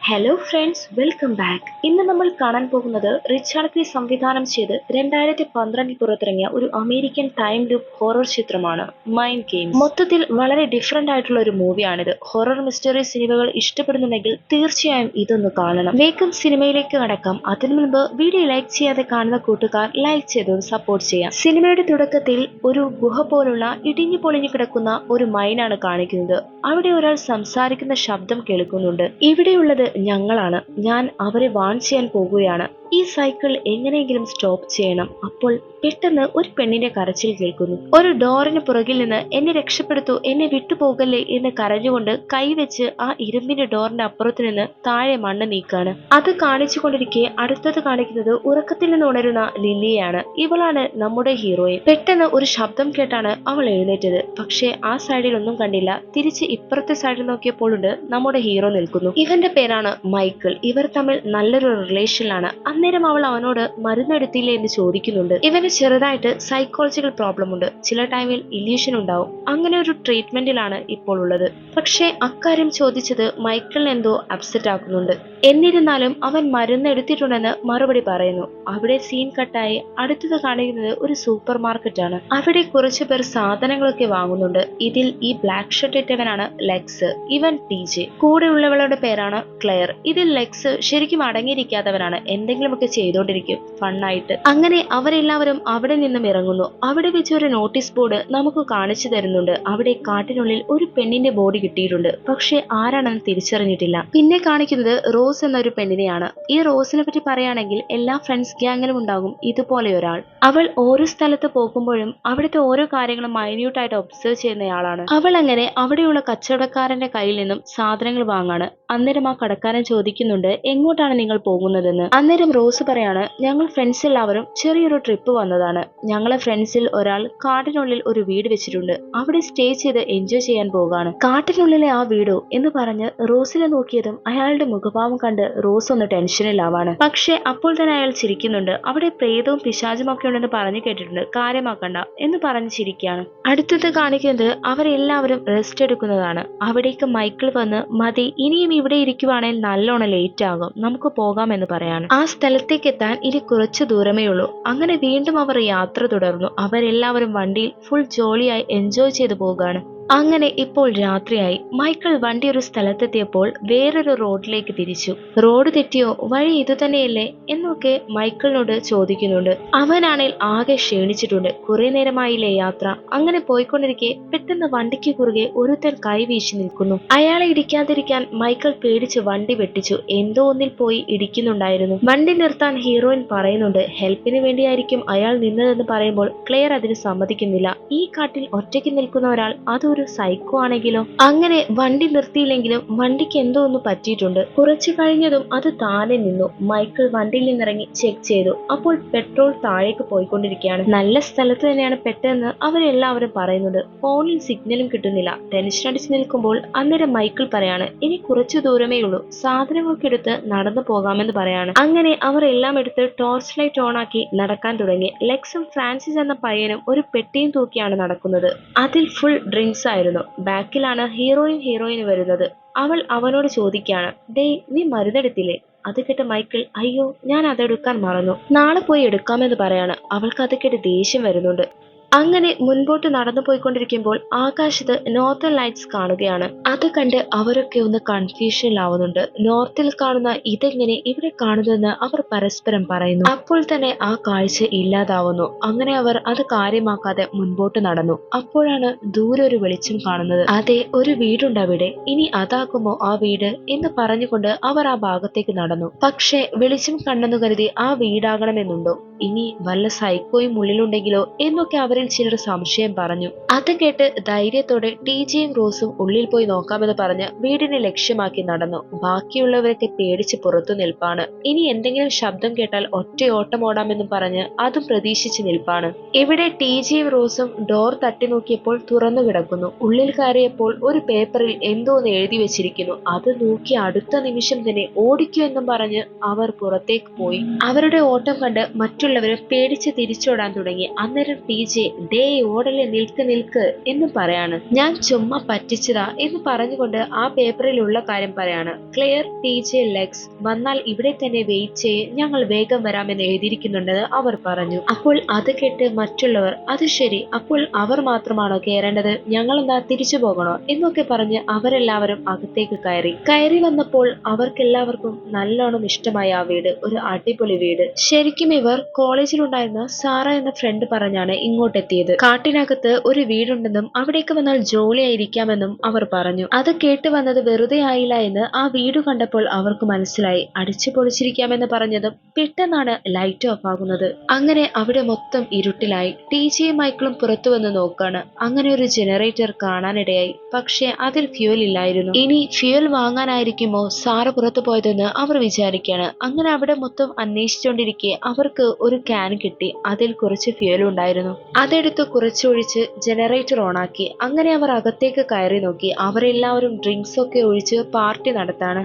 Hello friends, welcome back. ഇന്ന് നമ്മൾ കാണാൻ പോകുന്നത് റിച്ചാർഡ് ക്രീ സംവിധാനം ചെയ്ത് 2012 പുറത്തിറങ്ങിയ ഒരു അമേരിക്കൻ ടൈം ലൂപ്പ് ഹൊറർ ചിത്രമാണ് മൈൻഡ് ഗെയിംസ്. മൊത്തത്തിൽ വളരെ ഡിഫറെന്റ് ആയിട്ടുള്ള ഒരു മൂവിയാണിത്. ഹൊറർ മിസ്റ്ററി സിനിമകൾ ഇഷ്ടപ്പെടുന്നുണ്ടെങ്കിൽ തീർച്ചയായും ഇതൊന്ന് കാണണം. വേഗം സിനിമയിലേക്ക് കടക്കാം. അതിനു മുൻപ് വീഡിയോ ലൈക്ക് ചെയ്യാതെ കാണുന്ന കൂട്ടുകാർ ലൈക്ക് ചെയ്ത് സപ്പോർട്ട് ചെയ്യാം. സിനിമയുടെ തുടക്കത്തിൽ ഒരു ഗുഹ പോലുള്ള ഇടിഞ്ഞു പൊളിഞ്ഞു കിടക്കുന്ന ഒരു മൈനാണ് കാണിക്കുന്നത്. അവിടെ ഒരാൾ സംസാരിക്കുന്ന ശബ്ദം കേൾക്കുന്നുണ്ട്. ഇവിടെയുള്ളത് ഞങ്ങളാണ്. ഞാൻ അവരെ വാൺ ചെയ്യാൻ പോകുകയാണ്. ഈ സൈക്കിൾ എങ്ങനെയെങ്കിലും സ്റ്റോപ്പ് ചെയ്യണം. അപ്പോൾ പെട്ടെന്ന് ഒരു പെണ്ണിന്റെ കരച്ചിൽ കേൾക്കുന്നു. ഒരു ഡോറിന് പുറകിൽ നിന്ന് എന്നെ രക്ഷപ്പെടുത്തൂ, എന്നെ വിട്ടുപോകല്ലേ എന്ന് കരഞ്ഞുകൊണ്ട് കൈവച്ച് ആ ഇരുമ്പിന്റെ ഡോറിന്റെ അപ്പുറത്ത് നിന്ന് താഴെ മണ്ണ് നീക്കാണ്. അത് കാണിച്ചു കൊണ്ടിരിക്കെ അടുത്തത് കാണിക്കുന്നത് ഉറക്കത്തിൽ നിന്ന് ഉണരുന്ന ലില്ലിയാണ്. ഇവളാണ് നമ്മുടെ ഹീറോയിൻ. പെട്ടെന്ന് ഒരു ശബ്ദം കേട്ടാണ് അവൾ എഴുന്നേറ്റത്. പക്ഷെ ആ സൈഡിൽ ഒന്നും കണ്ടില്ല. തിരിച്ച് ഇപ്പുറത്തെ സൈഡിൽ നോക്കിയപ്പോഴുണ്ട് നമ്മുടെ ഹീറോ നിൽക്കുന്നു. ഇവന്റെ പേരാണ് മൈക്കിൾ. ഇവർ തമ്മിൽ നല്ലൊരു റിലേഷനിലാണ്. അന്നേരം അവൾ അവനോട് മരുന്നെടുത്തില്ലേ എന്ന് ചോദിക്കുന്നുണ്ട്. ഇവന് ചെറുതായിട്ട് സൈക്കോളജിക്കൽ പ്രോബ്ലം ഉണ്ട്. ചില ടൈമിൽ ഇല്യൂഷൻ ഉണ്ടാവും. അങ്ങനെ ഒരു ട്രീറ്റ്മെന്റിലാണ് ഇപ്പോൾ ഉള്ളത്. പക്ഷെ അക്കാര്യം ചോദിച്ചത് മൈക്കിളിന് എന്തോ അപ്സെറ്റ് ആക്കുന്നുണ്ട്. എന്നിരുന്നാലും അവൻ മരുന്ന് എടുത്തിട്ടുണ്ടെന്ന് മറുപടി പറയുന്നു. അവിടെ സീൻ കട്ടായി അടുത്തത് കാണിക്കുന്നത് ഒരു സൂപ്പർ മാർക്കറ്റ് ആണ്. അവിടെ കുറച്ചു പേർ സാധനങ്ങളൊക്കെ വാങ്ങുന്നുണ്ട്. ഇതിൽ ഈ ബ്ലാക്ക് ഷർട്ട് ഇട്ടവനാണ് ലെക്സ്. ഇവൻ TJ. കൂടെയുള്ളവളുടെ പേരാണ് ക്ലെയർ. ഇതിൽ ലെക്സ് ശരിക്കും അടങ്ങിയിരിക്കാത്തവനാണ്. എന്തെങ്കിലുമൊക്കെ ചെയ്തോണ്ടിരിക്കും ഫണ്ണായിട്ട്. അങ്ങനെ അവരെല്ലാവരും അവിടെ നിന്നും ഇറങ്ങുന്നു. അവിടെ വെച്ച് ഒരു നോട്ടീസ് ബോർഡ് നമുക്ക് കാണിച്ചു തരുന്നുണ്ട്. അവിടെ കാട്ടിനുള്ളിൽ ഒരു പെണ്ണിന്റെ ബോഡി കിട്ടിയിട്ടുണ്ട്. പക്ഷെ ആരാണെന്ന് തിരിച്ചറിഞ്ഞിട്ടില്ല. പിന്നെ കാണിക്കുന്നത് റോസ് എന്നൊരു പെണ്ണിനെയാണ്. ഈ റോസിനെ പറ്റി പറയുകയാണെങ്കിൽ എല്ലാ ഫ്രണ്ട്സ് ഗ്യാങ്ങിലും ഉണ്ടാകും ഇതുപോലെ ഒരാൾ. അവൾ ഓരോ സ്ഥലത്ത് പോകുമ്പോഴും അവിടുത്തെ ഓരോ കാര്യങ്ങളും മൈന്യൂട്ടായിട്ട് ഒബ്സർവ് ചെയ്യുന്നയാളാണ്. അവൾ അങ്ങനെ അവിടെയുള്ള കച്ചവടക്കാരന്റെ കയ്യിൽ നിന്നും സാധനങ്ങൾ വാങ്ങാണ്. അന്നേരം ആ കടക്കാരൻ ചോദിക്കുന്നുണ്ട് എങ്ങോട്ടാണ് നിങ്ങൾ പോകുന്നതെന്ന്. അന്നേരം റോസ് പറയാണ് ഞങ്ങൾ ഫ്രണ്ട്സ് എല്ലാവരും ചെറിയൊരു ട്രിപ്പ് വന്നതാണ്. ഞങ്ങളെ ഫ്രണ്ട്സിൽ ഒരാൾ കാട്ടിനുള്ളിൽ ഒരു വീട് വെച്ചിട്ടുണ്ട്. അവിടെ സ്റ്റേ ചെയ്ത് എൻജോയ് ചെയ്യാൻ പോകാണ്. കാട്ടിനുള്ളിലെ ആ വീടോ എന്ന് പറഞ്ഞ് റോസിനെ നോക്കിയതും അയാളുടെ മുഖഭാവം കണ്ട് റോസ് ഒന്ന് ടെൻഷനിലാവാണ്. പക്ഷെ അപ്പോൾ തന്നെ അയാൾ ചിരിക്കുന്നുണ്ട്. അവിടെ പ്രേതവും പിശാചും ഒക്കെ ഉണ്ടെന്ന് പറഞ്ഞു കേട്ടിട്ടുണ്ട്, കാര്യമാക്കണ്ട എന്ന് പറഞ്ഞ് ചിരിക്കുകയാണ്. അടുത്തത് കാണിക്കുന്നത് അവരെല്ലാവരും റെസ്റ്റ് എടുക്കുന്നതാണ്. അവിടേക്ക് മൈക്കിൾ വന്ന് മതി, ഇനിയും ഇവിടെ ഇരിക്കുവാണെങ്കിൽ നല്ലോണം ലേറ്റ് ആകും, നമുക്ക് പോകാമെന്ന് പറയാണ്. ആ സ്ഥലത്തേക്ക് എത്താൻ ഇനി കുറച്ചു ദൂരമേ ഉള്ളൂ. അങ്ങനെ വീണ്ടും അവർ യാത്ര തുടർന്നു. അവരെല്ലാവരും വണ്ടിയിൽ ഫുൾ ജോളിയായി എൻജോയ് ചെയ്തു പോകാണ്. അങ്ങനെ ഇപ്പോൾ രാത്രിയായി. മൈക്കിൾ വണ്ടി ഒരു സ്ഥലത്തെത്തിയപ്പോൾ വേറൊരു റോഡിലേക്ക് തിരിച്ചു. റോഡ് തെറ്റിയോ, വഴി ഇത് തന്നെയല്ലേ എന്നൊക്കെ മൈക്കിളിനോട് ചോദിക്കുന്നുണ്ട്. അവനാണെങ്കിൽ ആകെ ക്ഷീണിച്ചിട്ടുണ്ട്. കുറെ നേരമായില്ലേ യാത്ര. അങ്ങനെ പോയിക്കൊണ്ടിരിക്കെ പെട്ടെന്ന് വണ്ടിക്ക് കുറുകെ ഒരുത്തൻ കൈ വീശി നിൽക്കുന്നു. അയാളെ ഇടിക്കാതിരിക്കാൻ മൈക്കിൾ പേടിച്ച് വണ്ടി വെട്ടിച്ചു. എന്തോ ഒന്നിൽ പോയി ഇടിക്കുന്നുണ്ടായിരുന്നു. വണ്ടി നിർത്താൻ ഹീറോയിൻ പറയുന്നുണ്ട്. ഹെൽപ്പിന് വേണ്ടിയായിരിക്കും അയാൾ നിന്നതെന്ന് പറയുമ്പോൾ ക്ലെയർ അതിന് സമ്മതിക്കുന്നില്ല. ഈ കാട്ടിൽ ഒറ്റയ്ക്ക് നിൽക്കുന്ന ഒരാൾ അത് ഒരു സൈക്കോ ആണെങ്കിലോ. അങ്ങനെ വണ്ടി നിർത്തിയില്ലെങ്കിലും വണ്ടിക്ക് എന്തോ ഒന്ന് പറ്റിയിട്ടുണ്ട്. കുറച്ചു കഴിഞ്ഞതും അത് താനെ നിന്നു. മൈക്കിൾ വണ്ടിയിൽ നിന്നിറങ്ങി ചെക്ക് ചെയ്തു. അപ്പോൾ പെട്രോൾ താഴേക്ക് പോയിക്കൊണ്ടിരിക്കുകയാണ്. നല്ല സ്ഥലത്ത് തന്നെയാണ് പെട്ടെന്ന് അവരെല്ലാവരും പറയുന്നത്. ഫോണിൽ സിഗ്നലും കിട്ടുന്നില്ല. ടെൻഷൻ അടിച്ച് നിൽക്കുമ്പോൾ അന്നേരം മൈക്കിൾ പറയാണ് ഇനി കുറച്ചു ദൂരമേ ഉള്ളൂ, സാധനങ്ങളൊക്കെ എടുത്ത് നടന്നു പോകാമെന്ന് പറയാണ്. അങ്ങനെ അവർ എല്ലാം എടുത്ത് ടോർച്ച് ലൈറ്റ് ഓൺ ആക്കി നടക്കാൻ തുടങ്ങി. ലെക്സും ഫ്രാൻസിസ് എന്ന പയ്യനും ഒരു പെട്ടിയും തൂക്കിയാണ് നടക്കുന്നത്. അതിൽ ഫുൾ ഡ്രിങ്ക്സ് ആയിരുന്നു. ബാക്കിലാണ് ഹീറോയിന് വരുന്നത്. അവൾ അവനോട് ചോദിക്കുകയാണ് ഡേ, നീ മരുന്നെടുത്തില്ലേ? അത് കേട്ട് മൈക്കിൾ അയ്യോ, ഞാൻ അതെടുക്കാൻ മറന്നു, നാളെ പോയി എടുക്കാമെന്ന് പറയാണ്. അവൾക്ക് അത് കേട്ട് ദേഷ്യം വരുന്നുണ്ട്. അങ്ങനെ മുൻപോട്ട് നടന്നു പോയിക്കൊണ്ടിരിക്കുമ്പോൾ ആകാശത്ത് നോർത്തേൺ ലൈറ്റ്സ് കാണുകയാണ്. അത് കണ്ട് അവരൊക്കെ ഒന്ന് കൺഫ്യൂഷനിലാവുന്നുണ്ട്. നോർത്തിൽ കാണുന്ന ഇതെങ്ങനെ ഇവിടെ കാണുന്നതെന്ന് അവർ പരസ്പരം പറയുന്നു. അപ്പോൾ തന്നെ ആ കാഴ്ച ഇല്ലാതാവുന്നു. അങ്ങനെ അവർ അത് കാര്യമാക്കാതെ മുൻപോട്ട് നടന്നു. അപ്പോഴാണ് ദൂരെ ഒരു വെളിച്ചം കാണുന്നത്. അതെ, ഒരു വീടുണ്ട് അവിടെ. ഇനി അതാക്കുമോ ആ വീട് എന്ന് പറഞ്ഞുകൊണ്ട് അവർ ആ ഭാഗത്തേക്ക് നടന്നു. പക്ഷെ വെളിച്ചം കണ്ടെന്നു കരുതി ആ വീടാകണമെന്നുണ്ടോ? ഇനി വല്ല സൈക്കോയും ഉള്ളിലുണ്ടെങ്കിലോ എന്നൊക്കെ അവരിൽ ചിലർ സംശയം പറഞ്ഞു. അത് കേട്ട് ധൈര്യത്തോടെ TJയും റോസും ഉള്ളിൽ പോയി നോക്കാമെന്ന് പറഞ്ഞ് വീടിനെ ലക്ഷ്യമാക്കി നടന്നു. ബാക്കിയുള്ളവരൊക്കെ പേടിച്ച് പുറത്തു നിൽപ്പാണ്. ഇനി എന്തെങ്കിലും ശബ്ദം കേട്ടാൽ ഒറ്റയോട്ടം ഓടാമെന്നും പറഞ്ഞ് അതും പ്രതീക്ഷിച്ച് നിൽപ്പാണ്. ഇവിടെ TJയും റോസും ഡോർ തട്ടി നോക്കിയപ്പോൾ തുറന്നു കിടക്കുന്നു. ഉള്ളിൽ കയറിയപ്പോൾ ഒരു പേപ്പറിൽ എന്തോ ഒന്ന് എഴുതി വെച്ചിരിക്കുന്നു. അത് നോക്കി അടുത്ത നിമിഷം തന്നെ ഓടിക്കൂ എന്നും പറഞ്ഞ് അവർ പുറത്തേക്ക് പോയി. അവരുടെ ഓട്ടം കണ്ട് മറ്റുള്ളവരും പേടിച്ച് തിരിച്ചോടാൻ തുടങ്ങി. അന്നേരം TJ ഡേ ഓടലെ നിൽക്ക് നിൽക്ക് എന്ന് പറയാണ്. ഞാൻ ചുമ്മാ പറ്റിച്ചതാ എന്ന് പറഞ്ഞുകൊണ്ട് ആ പേപ്പറിലുള്ള കാര്യം പറയാണ്. ക്ലെയർ, TJ, ലെക്സ് വന്നാൽ ഇവിടെ തന്നെ വെയിറ്റ് ചെയ്യ്, ഞങ്ങൾ വേഗം വരാമെന്ന് എഴുതിയിരിക്കുന്നുണ്ടെന്ന് അവർ പറഞ്ഞു. അപ്പോൾ അത് കേട്ട് മറ്റുള്ളവർ അത് ശരി, അപ്പോൾ അവർ മാത്രമാണോ കയറേണ്ടത്, ഞങ്ങൾ എന്താ തിരിച്ചു പോകണോ എന്നൊക്കെ പറഞ്ഞ് അവരെല്ലാവരും അകത്തേക്ക് കയറി വന്നപ്പോൾ അവർക്കെല്ലാവർക്കും നല്ലോണം ഇഷ്ടമായ ആ വീട്. ഒരു അടിപൊളി വീട്. ശരിക്കും ഇവർ കോളേജിലുണ്ടായിരുന്ന സാറ എന്ന ഫ്രണ്ട് പറഞ്ഞാണ് ഇങ്ങോട്ടെത്തിയത്. കാട്ടിനകത്ത് ഒരു വീടുണ്ടെന്നും അവിടേക്ക് വന്നാൽ ജോലിയായിരിക്കാമെന്നും അവർ പറഞ്ഞു. അത് കേട്ട് വന്നത് വെറുതെ ആയില്ല എന്ന് ആ വീട് കണ്ടപ്പോൾ അവർക്ക് മനസ്സിലായി. അടിച്ചു പൊളിച്ചിരിക്കാമെന്ന് പറഞ്ഞതും പെട്ടെന്നാണ് ലൈറ്റ് ഓഫ് ആകുന്നത്. അങ്ങനെ അവിടെ മൊത്തം ഇരുട്ടിലായി. TJയും മൈക്കിളും പുറത്തു വന്ന് നോക്കാണ്. അങ്ങനെ ഒരു ജനറേറ്റർ കാണാനിടയായി. പക്ഷെ അതിൽ ഫ്യൂൽ ഇല്ലായിരുന്നു. ഇനി ഫ്യൂൽ വാങ്ങാനായിരിക്കുമോ സാറ് പുറത്തു പോയതെന്ന് അവർ വിചാരിക്കുകയാണ്. അങ്ങനെ അവിടെ മൊത്തം അന്വേഷിച്ചുകൊണ്ടിരിക്കെ അവർക്ക് ഒരു ക്യാൻ കിട്ടി. അതിൽ കുറച്ച് ഫ്യൂൽ ഉണ്ടായിരുന്നു. അതെടുത്ത് കുറച്ചൊഴിച്ച് ജനറേറ്റർ ഓണാക്കി. അങ്ങനെ അവർ അകത്തേക്ക് കയറി നോക്കി. അവരെല്ലാവരും ഡ്രിങ്ക്സ് ഒക്കെ ഒഴിച്ച് പാർട്ടി നടത്താണ്.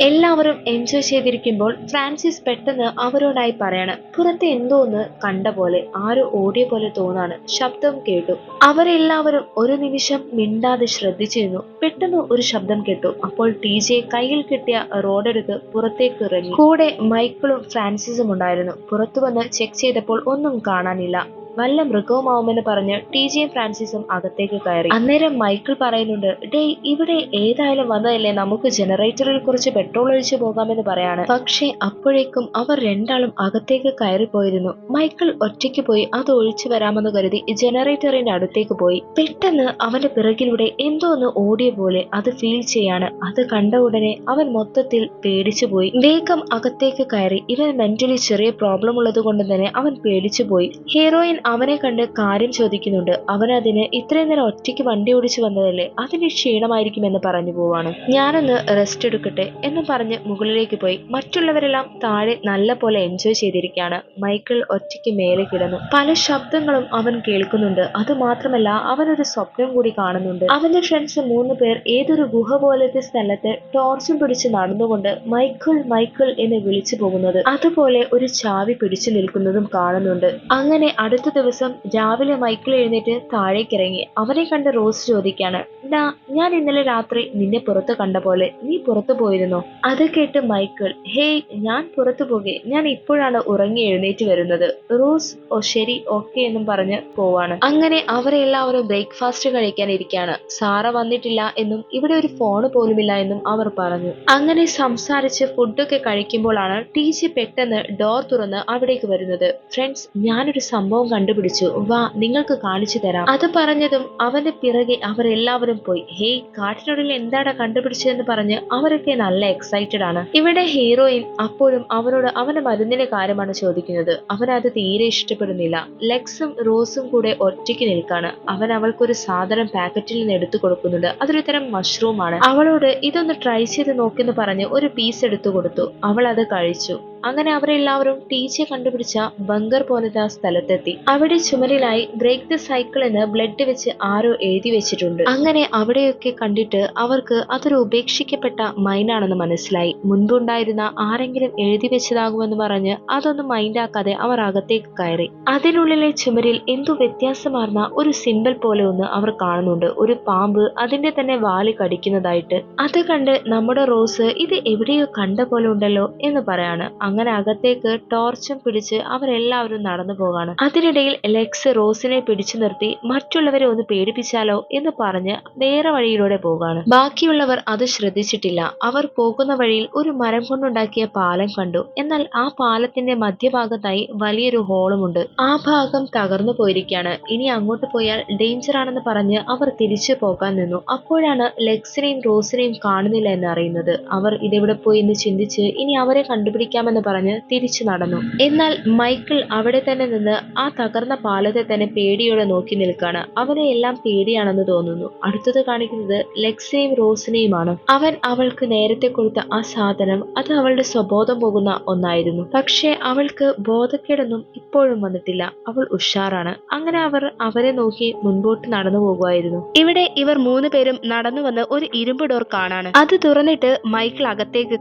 എല്ലാവരും എൻജോയ് ചെയ്തിരിക്കുമ്പോൾ ഫ്രാൻസിസ് പെട്ടെന്ന് അവരോടായി പറയാണ്, പുറത്ത് എന്തോ ഒന്ന് കണ്ട പോലെ, ആരോ ഓടിയ പോലെ തോന്നാണ്, ശബ്ദം കേട്ടു. അവരെല്ലാവരും ഒരു നിമിഷം മിണ്ടാതെ ശ്രദ്ധിച്ചിരുന്നു. പെട്ടെന്ന് ഒരു ശബ്ദം കേട്ടു. അപ്പോൾ TJ കയ്യിൽ കിട്ടിയ റോഡെടുത്ത് പുറത്തേക്ക് ഇറങ്ങി. കൂടെ മൈക്കിളും ഫ്രാൻസിസും ഉണ്ടായിരുന്നു. പുറത്തു വന്ന് ചെക്ക് ചെയ്തപ്പോൾ ഒന്നും കാണാനില്ല. വല്ല മൃഗവുമാവുമെന്ന് പറഞ്ഞ് TJയും ഫ്രാൻസിസും അകത്തേക്ക് കയറി. അന്നേരം മൈക്കിൾ പറയുന്നുണ്ട്, ഡേ ഇവിടെ ഏതായാലും വന്നതല്ലേ, നമുക്ക് ജനറേറ്ററിൽ കുറച്ച് പെട്രോൾ ഒഴിച്ചു പോകാമെന്ന് പറയാണ്. പക്ഷെ അപ്പോഴേക്കും അവർ രണ്ടാളും അകത്തേക്ക് കയറി പോയിരുന്നു. മൈക്കിൾ ഒറ്റയ്ക്ക് പോയി അത് ഒഴിച്ചു വരാമെന്ന് കരുതി ജനറേറ്ററിന്റെ അടുത്തേക്ക് പോയി. പെട്ടെന്ന് അവന്റെ പിറകിലൂടെ എന്തോ ഒന്ന് ഓടിയ പോലെ അത് ഫീൽ ചെയ്യാണ്. അത് കണ്ട ഉടനെ അവൻ മൊത്തത്തിൽ പേടിച്ചു പോയി. വേഗം അകത്തേക്ക് കയറി. ഇവൻ മെന്റലി ചെറിയ പ്രോബ്ലം ഉള്ളത് കൊണ്ട് തന്നെ അവൻ പേടിച്ചു പോയി. ഹീറോയിൻ അവനെ കണ്ട് കാര്യം ചോദിക്കുന്നുണ്ട്. അവൻ അതിന് ഇത്രയും നേരം ഒറ്റയ്ക്ക് വണ്ടി ഓടിച്ചു വന്നതല്ലേ, അതിന് ക്ഷീണമായിരിക്കുമെന്ന് പറഞ്ഞു പോവാണ്. ഞാനൊന്ന് റെസ്റ്റ് എടുക്കട്ടെ എന്ന് പറഞ്ഞ് മുകളിലേക്ക് പോയി. മറ്റുള്ളവരെല്ലാം താഴെ നല്ല പോലെ എൻജോയ് ചെയ്തിരിക്കുകയാണ്. മൈക്കിൾ ഒറ്റയ്ക്ക് മേലെ കിടന്നു. പല ശബ്ദങ്ങളും അവൻ കേൾക്കുന്നുണ്ട്. അത് മാത്രമല്ല അവനൊരു സ്വപ്നം കൂടി കാണുന്നുണ്ട്. അവന്റെ ഫ്രണ്ട്സ് 3 പേർ ഏതൊരു ഗുഹ പോലത്തെ സ്ഥലത്ത് ടോർച്ചും പിടിച്ച് നടന്നുകൊണ്ട് മൈക്കിൾ മൈക്കിൾ എന്ന് വിളിച്ചു പോകുന്നത്, അതുപോലെ ഒരു ചാവി പിടിച്ചു നിൽക്കുന്നതും കാണുന്നുണ്ട്. അങ്ങനെ അടുത്ത ദിവസം രാവിലെ മൈക്കിൾ എഴുന്നേറ്റ് താഴേക്കിറങ്ങി. അവനെ കണ്ട് റോസ് ചോദിക്കാണ്, ഡാ, ഞാൻ ഇന്നലെ രാത്രി നിന്നെ പുറത്ത് കണ്ട പോലെ, നീ പുറത്തു പോയിരുന്നോ? അത് കേട്ട് മൈക്കിൾ, ഹേയ്, ഞാൻ പുറത്തു പോകെ, ഞാൻ ഇപ്പോഴാണ് ഉറങ്ങി എഴുന്നേറ്റ് വരുന്നത്. റോസ്, ഓ ശരി, ഓക്കെ എന്നും പറഞ്ഞ് പോവാണ്. അങ്ങനെ അവരെല്ലാവരും ബ്രേക്ക്ഫാസ്റ്റ് കഴിക്കാൻ ഇരിക്കുകയാണ്. സാറ വന്നിട്ടില്ല എന്നും ഇവിടെ ഒരു ഫോണ് പോലുമില്ല എന്നും അവർ പറഞ്ഞു. അങ്ങനെ സംസാരിച്ച് ഫുഡൊക്കെ കഴിക്കുമ്പോഴാണ് TJ പെട്ടെന്ന് ഡോർ തുറന്ന് അവിടേക്ക് വരുന്നത്. ഫ്രണ്ട്സ്, ഞാനൊരു സംഭവം കണ്ടുപിടിച്ചു, വാ നിങ്ങൾക്ക് കാണിച്ചു തരാം. അത് പറഞ്ഞതും അവന്റെ പിറകെ അവരെല്ലാവരും പോയി. ഹേയ്, കാട്ടിനുള്ളിൽ എന്താണ് കണ്ടുപിടിച്ചതെന്ന് പറഞ്ഞ് അവരൊക്കെ നല്ല എക്സൈറ്റഡ് ആണ്. ഇവിടെ ഹീറോയിൻ അപ്പോഴും അവനോട് അവന്റെ മരുന്നിന്റെ കാര്യമാണ് ചോദിക്കുന്നത്. അവനത് തീരെ ഇഷ്ടപ്പെടുന്നില്ല. ലെക്സും റോസും കൂടെ ഒറ്റയ്ക്ക് നിൽക്കാണ്. അവൻ അവൾക്കൊരു സാധനം പാക്കറ്റിൽ നിന്ന് എടുത്തു കൊടുക്കുന്നുണ്ട്. അതൊരു തരം മഷ്റൂം ആണ്. അവളോട് ഇതൊന്ന് ട്രൈ ചെയ്ത് നോക്കെന്ന് പറഞ്ഞ് ഒരു പീസ് എടുത്തു കൊടുത്തു. അവൾ അത് കഴിച്ചു. അങ്ങനെ അവരെല്ലാവരും TJ കണ്ടുപിടിച്ച ബങ്കർ പോലത്തെ ആ സ്ഥലത്തെത്തി. അവിടെ ചുമരിലായി ബ്രേക്ക് ദ സൈക്കിൾ എന്ന് ബ്ലഡ് വെച്ച് ആരോ എഴുതി വെച്ചിട്ടുണ്ട്. അങ്ങനെ അവിടെയൊക്കെ കണ്ടിട്ട് അവർക്ക് അതൊരു ഉപേക്ഷിക്കപ്പെട്ട മൈനാണെന്ന് മനസ്സിലായി. മുൻപുണ്ടായിരുന്ന ആരെങ്കിലും എഴുതി വെച്ചതാകുമെന്ന് പറഞ്ഞ് അതൊന്നും മൈൻഡാക്കാതെ അവർ അകത്തേക്ക് കയറി. അതിനുള്ളിലെ ചുമരിൽ എന്തോ വ്യത്യാസമാർന്ന ഒരു സിമ്പിൾ പോലെ ഒന്ന് അവർ കാണുന്നുണ്ട്. ഒരു പാമ്പ് അതിന്റെ തന്നെ വാല് കടിക്കുന്നതായിട്ട്. അത് കണ്ട് നമ്മുടെ റോസ് ഇത് എവിടെയോ കണ്ട പോലെ ഉണ്ടല്ലോ എന്ന് പറയാണ്. അങ്ങനെ അകത്തേക്ക് ടോർച്ചും പിടിച്ച് അവരെല്ലാവരും നടന്നു പോകാണ്. അതിനിടയിൽ ലെക്സ് റോസിനെ പിടിച്ചു നിർത്തി മറ്റുള്ളവരെ ഒന്ന് പേടിപ്പിച്ചാലോ എന്ന് പറഞ്ഞ് നേരെ വഴിയിലൂടെ പോകാണ്. ബാക്കിയുള്ളവർ അത് ശ്രദ്ധിച്ചിട്ടില്ല. അവർ പോകുന്ന വഴിയിൽ ഒരു മരം കൊണ്ടുണ്ടാക്കിയ പാലം കണ്ടു. എന്നാൽ ആ പാലത്തിന്റെ മധ്യഭാഗത്തായി വലിയൊരു ഹോളുമുണ്ട്. ആ ഭാഗം തകർന്നു പോയിരിക്കുകയാണ്. ഇനി അങ്ങോട്ട് പോയാൽ ഡേഞ്ചർ ആണെന്ന് പറഞ്ഞ് അവർ തിരിച്ചു പോകാൻ നിന്നു. അപ്പോഴാണ് ലെക്സിനെയും റോസിനെയും കാണുന്നില്ല എന്ന് അറിയുന്നത്. അവർ ഇതെവിടെ പോയി എന്ന് ചിന്തിച്ച് ഇനി അവരെ കണ്ടുപിടിക്കാമെന്ന് പറഞ്ഞ് തിരിച്ചു നടന്നു. എന്നാൽ മൈക്കിൾ അവിടെ തന്നെ നിന്ന് ആ തകർന്ന പാലത്തെ തന്നെ പേടിയോടെ നോക്കി നിൽക്കാണ്. അവനെ എല്ലാം പേടിയാണെന്ന് തോന്നുന്നു. അടുത്തത് കാണിക്കുന്നത് ലെക്സിനെയും റോസിനെയുമാണ്. അവൻ അവൾക്ക് നേരത്തെ കൊടുത്ത ആ സാധനം അത് അവളുടെ സ്വബോധം പോകുന്ന ഒന്നായിരുന്നു. പക്ഷെ അവൾക്ക് ബോധക്കേടൊന്നും ഇപ്പോഴും വന്നിട്ടില്ല. അവൾ ഉഷാറാണ്. അങ്ങനെ അവർ അവരെ നോക്കി മുൻപോട്ട് നടന്നു പോകുമായിരുന്നു. ഇവിടെ ഇവർ 3 പേരും നടന്നു വന്ന് ഒരു ഇരുമ്പ് ഡോർ കാണാണ്. അത് തുറന്നിട്ട് മൈക്കിൾ അകത്തേക്ക്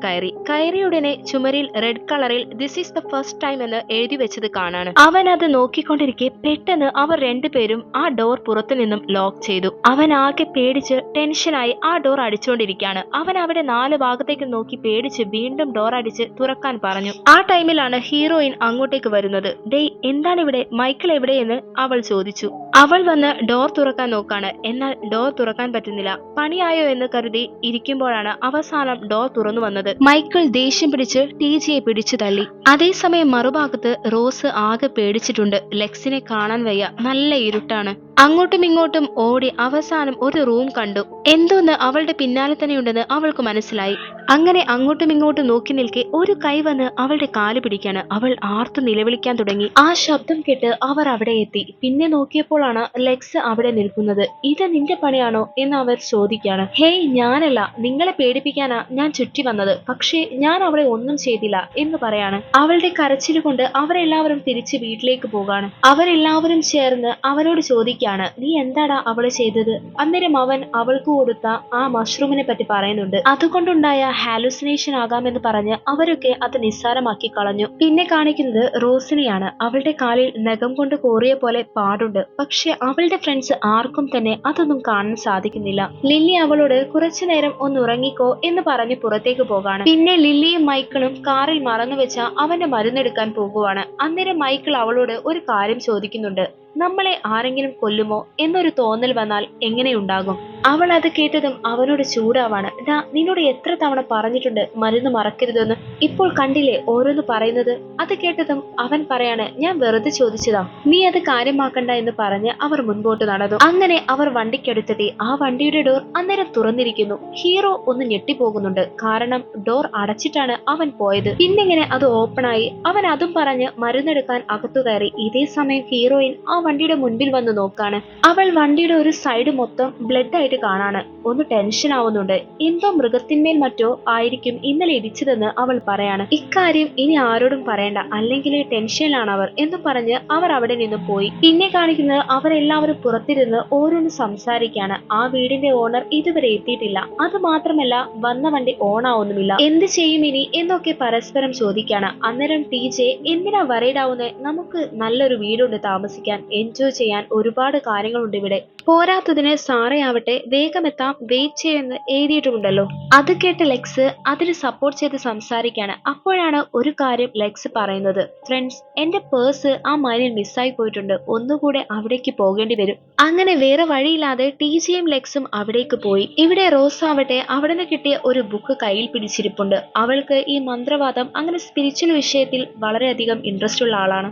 കയറിയ ഉടനെ ചുമരിൽ റെഡ് റെഡ് കളറിൽ this is the first time എന്ന് എഴുതി വെച്ചത് കാണാണ്. അവൻ അത് നോക്കിക്കൊണ്ടിരിക്കെ പെട്ടെന്ന് അവർ രണ്ടുപേരും ആ ഡോർ പുറത്തു നിന്നും ലോക്ക് ചെയ്തു. അവൻ ആകെ പേടിച്ച് ടെൻഷനായി ആ ഡോർ അടിച്ചുകൊണ്ടിരിക്കുകയാണ്. അവൻ അവിടെ 4 ഭാഗത്തേക്ക് നോക്കി പേടിച്ച് വീണ്ടും ഡോർ അടിച്ച് തുറക്കാൻ പറഞ്ഞു. ആ ടൈമിലാണ് ഹീറോയിൻ അങ്ങോട്ടേക്ക് വരുന്നത്. ഡേയ്, എന്താണ് ഇവിടെ, മൈക്കിൾ എവിടെയെന്ന് അവൾ ചോദിച്ചു. അവൾ വന്ന് ഡോർ തുറക്കാൻ നോക്കാണ്. എന്നാൽ ഡോർ തുറക്കാൻ പറ്റുന്നില്ല. പണിയായോ എന്ന് കരുതി ഇരിക്കുമ്പോഴാണ് അവസാനം ഡോർ തുറന്നു വന്നത്. മൈക്കിൾ ദേഷ്യം പിടിച്ച് ടീജിയെ പിടിച്ചു തള്ളി. അതേസമയം മറുഭാഗത്ത് റോസ് ആകെ പേടിച്ചിട്ടുണ്ട്. ലെക്സിനെ കാണാൻ വയ്യ, നല്ല ഇരുട്ടാണ്. അങ്ങോട്ടും ഇങ്ങോട്ടും ഓടി അവസാനം ഒരു റൂം കണ്ടു. എന്തോന്ന് അവളുടെ പിന്നാലെ തന്നെ ഉണ്ടെന്ന് അവൾക്ക് മനസ്സിലായി. അങ്ങനെ അങ്ങോട്ടും ഇങ്ങോട്ടും നോക്കി നിൽക്കെ ഒരു കൈ വന്ന് അവളുടെ കാല് പിടിക്കാണ്. അവൾ ആർത്തു നിലവിളിക്കാൻ തുടങ്ങി. ആ ശബ്ദം കേട്ട് അവർ അവിടെ എത്തി. പിന്നെ നോക്കിയപ്പോഴാണ് ലെക്സ് അവിടെ നിൽക്കുന്നത്. ഇത് നിന്റെ പണിയാണോ എന്ന് അവർ ചോദിക്കാണ്. ഹേയ്, ഞാനല്ല, നിങ്ങളെ പേടിപ്പിക്കാനാ ഞാൻ ചുറ്റി വന്നത്. പക്ഷേ ഞാൻ അവളെ ഒന്നും ചെയ്തില്ല എന്ന് പറയാണ്. അവളുടെ കരച്ചിൽ കൊണ്ട് അവരെല്ലാവരും തിരിച്ച് വീട്ടിലേക്ക് പോകാണ്. അവരെല്ലാവരും ചേർന്ന് അവനോട് ചോദിക്കാണ്, നീ എന്താടാ അവള് ചെയ്തത്? അന്നേരം അവൻ അവൾക്ക് കൊടുത്ത ആ മഷ്റൂമിനെ പറ്റി പറയുന്നുണ്ട്. അതുകൊണ്ടുണ്ടായ ഹാലുസിനേഷൻ ആകാമെന്ന് പറഞ്ഞ് അവരൊക്കെ അത് നിസ്സാരമാക്കി കളഞ്ഞു. പിന്നെ കാണിക്കുന്നത് റോസിനെയാണ്. അവളുടെ കാലിൽ നഖം കൊണ്ട് കോറിയ പോലെ പാടുണ്ട്. പക്ഷെ അവളുടെ ഫ്രണ്ട്സ് ആർക്കും തന്നെ അതൊന്നും കാണാൻ സാധിക്കുന്നില്ല. ലില്ലി അവളോട് കുറച്ചു നേരം ഒന്ന് ഉറങ്ങിക്കോ എന്ന് പറഞ്ഞ് പുറത്തേക്ക് പോകാണ്. പിന്നെ ലില്ലിയും മൈക്കിളും കാറിൽ മറന്നു വെച്ച അവന്റെ മരുന്നെടുക്കാൻ പോകുവാണ്. അന്നേരം മൈക്കിൾ അവളോട് ഒരു കാര്യം ചോദിക്കുന്നുണ്ട്. നമ്മളെ ആരെങ്കിലും കൊല്ലുമോ എന്നൊരു തോന്നൽ വന്നാൽ എങ്ങനെയുണ്ടാകും? അവൾ അത് കേട്ടതും അവനോട് ചൂടാവാണ്. ഡാ, നിന്നോട് എത്ര തവണ പറഞ്ഞിട്ടുണ്ട് മരുന്ന് മറക്കരുതെന്ന്. ഇപ്പോൾ കണ്ടില്ലേ ഓരോന്ന് പറയുന്നത്? അത് കേട്ടതും അവൻ പറയാണ്, ഞാൻ വെറുതെ ചോദിച്ചതാ, നീ അത് കാര്യമാക്കണ്ട എന്ന് പറഞ്ഞ് അവർ മുൻപോട്ട് നടന്നു. അങ്ങനെ അവർ വണ്ടിക്കടുത്തെത്തി. ആ വണ്ടിയുടെ ഡോർ അന്നേരം തുറന്നിരിക്കുന്നു. ഹീറോ ഒന്ന് ഞെട്ടിപ്പോകുന്നുണ്ട്. കാരണം ഡോർ അടച്ചിട്ടാണ് അവൻ പോയത്. പിന്നിങ്ങനെ അത് ഓപ്പണായി. അവൻ അതും പറഞ്ഞ് മരുന്നെടുക്കാൻ അകത്തു കയറി. ഇതേ സമയം ഹീറോയിൻ ആ വണ്ടിയുടെ മുൻപിൽ വന്ന് നോക്കാണ്. അവൾ വണ്ടിയുടെ ഒരു സൈഡ് മൊത്തം ബ്ലഡ് ആയിട്ട് കാണാണ്. ഒന്ന് ടെൻഷൻ ആവുന്നുണ്ട്. എന്തോ മൃഗത്തിന്മേൽ മറ്റോ ആയിരിക്കും ഇന്നലെ ഇടിച്ചതെന്ന് അവൾ പറയാണ്. ഇക്കാര്യം ഇനി ആരോടും പറയണ്ട, അല്ലെങ്കിൽ ടെൻഷനിലാണ് അവർ എന്ന് പറഞ്ഞ് അവർ അവിടെ നിന്നും പോയി. പിന്നെ കാണിക്കുന്നത് അവരെല്ലാവരും പുറത്തിരുന്ന് ഓരോന്ന് സംസാരിക്കാണ്. ആ വീടിന്റെ ഓണർ ഇതുവരെ എത്തിയിട്ടില്ല. അത് മാത്രമല്ല വന്ന വണ്ടി ഓൺ ആവുന്നുമില്ല. എന്ത് ചെയ്യും ഇനി എന്നൊക്കെ പരസ്പരം ചോദിക്കാണ്. അന്നേരം ടീജെ, എന്തിനാ വറീഡാവുന്നേ? നമുക്ക് നല്ലൊരു വീടുണ്ട് താമസിക്കാൻ, എൻജോയ് ചെയ്യാൻ ഒരുപാട് കാര്യങ്ങളുണ്ട് ഇവിടെ. പോരാത്തതിന് സാറേ ആവട്ടെ വേഗം എത്താം, വെയിറ്റ് ചെയ്യുമെന്ന് എഴുതിയിട്ടുണ്ടല്ലോ. അത് കേട്ട് ലെക്സ് അതിന് സപ്പോർട്ട് ചെയ്ത് സംസാരിക്കാണ്. അപ്പോഴാണ് ഒരു കാര്യം ലെക്സ് പറയുന്നത്. ഫ്രണ്ട്സ്, എന്റെ പേഴ്സ് ആ മൈനിൽ മിസ്സായി പോയിട്ടുണ്ട്. ഒന്നുകൂടെ അവിടേക്ക് പോകേണ്ടി വരും. അങ്ങനെ വേറെ വഴിയില്ലാതെ ടീജയും ലെക്സും അവിടേക്ക് പോയി. ഇവിടെ റോസ് ആവട്ടെ അവിടെ നിന്ന് കിട്ടിയ ഒരു ബുക്ക് കയ്യിൽ പിടിച്ചിരിപ്പുണ്ട്. അവൾക്ക് ഈ മന്ത്രവാദം അങ്ങനെ സ്പിരിച്വൽ വിഷയത്തിൽ വളരെയധികം ഇൻട്രസ്റ്റ് ഉള്ള ആളാണ്.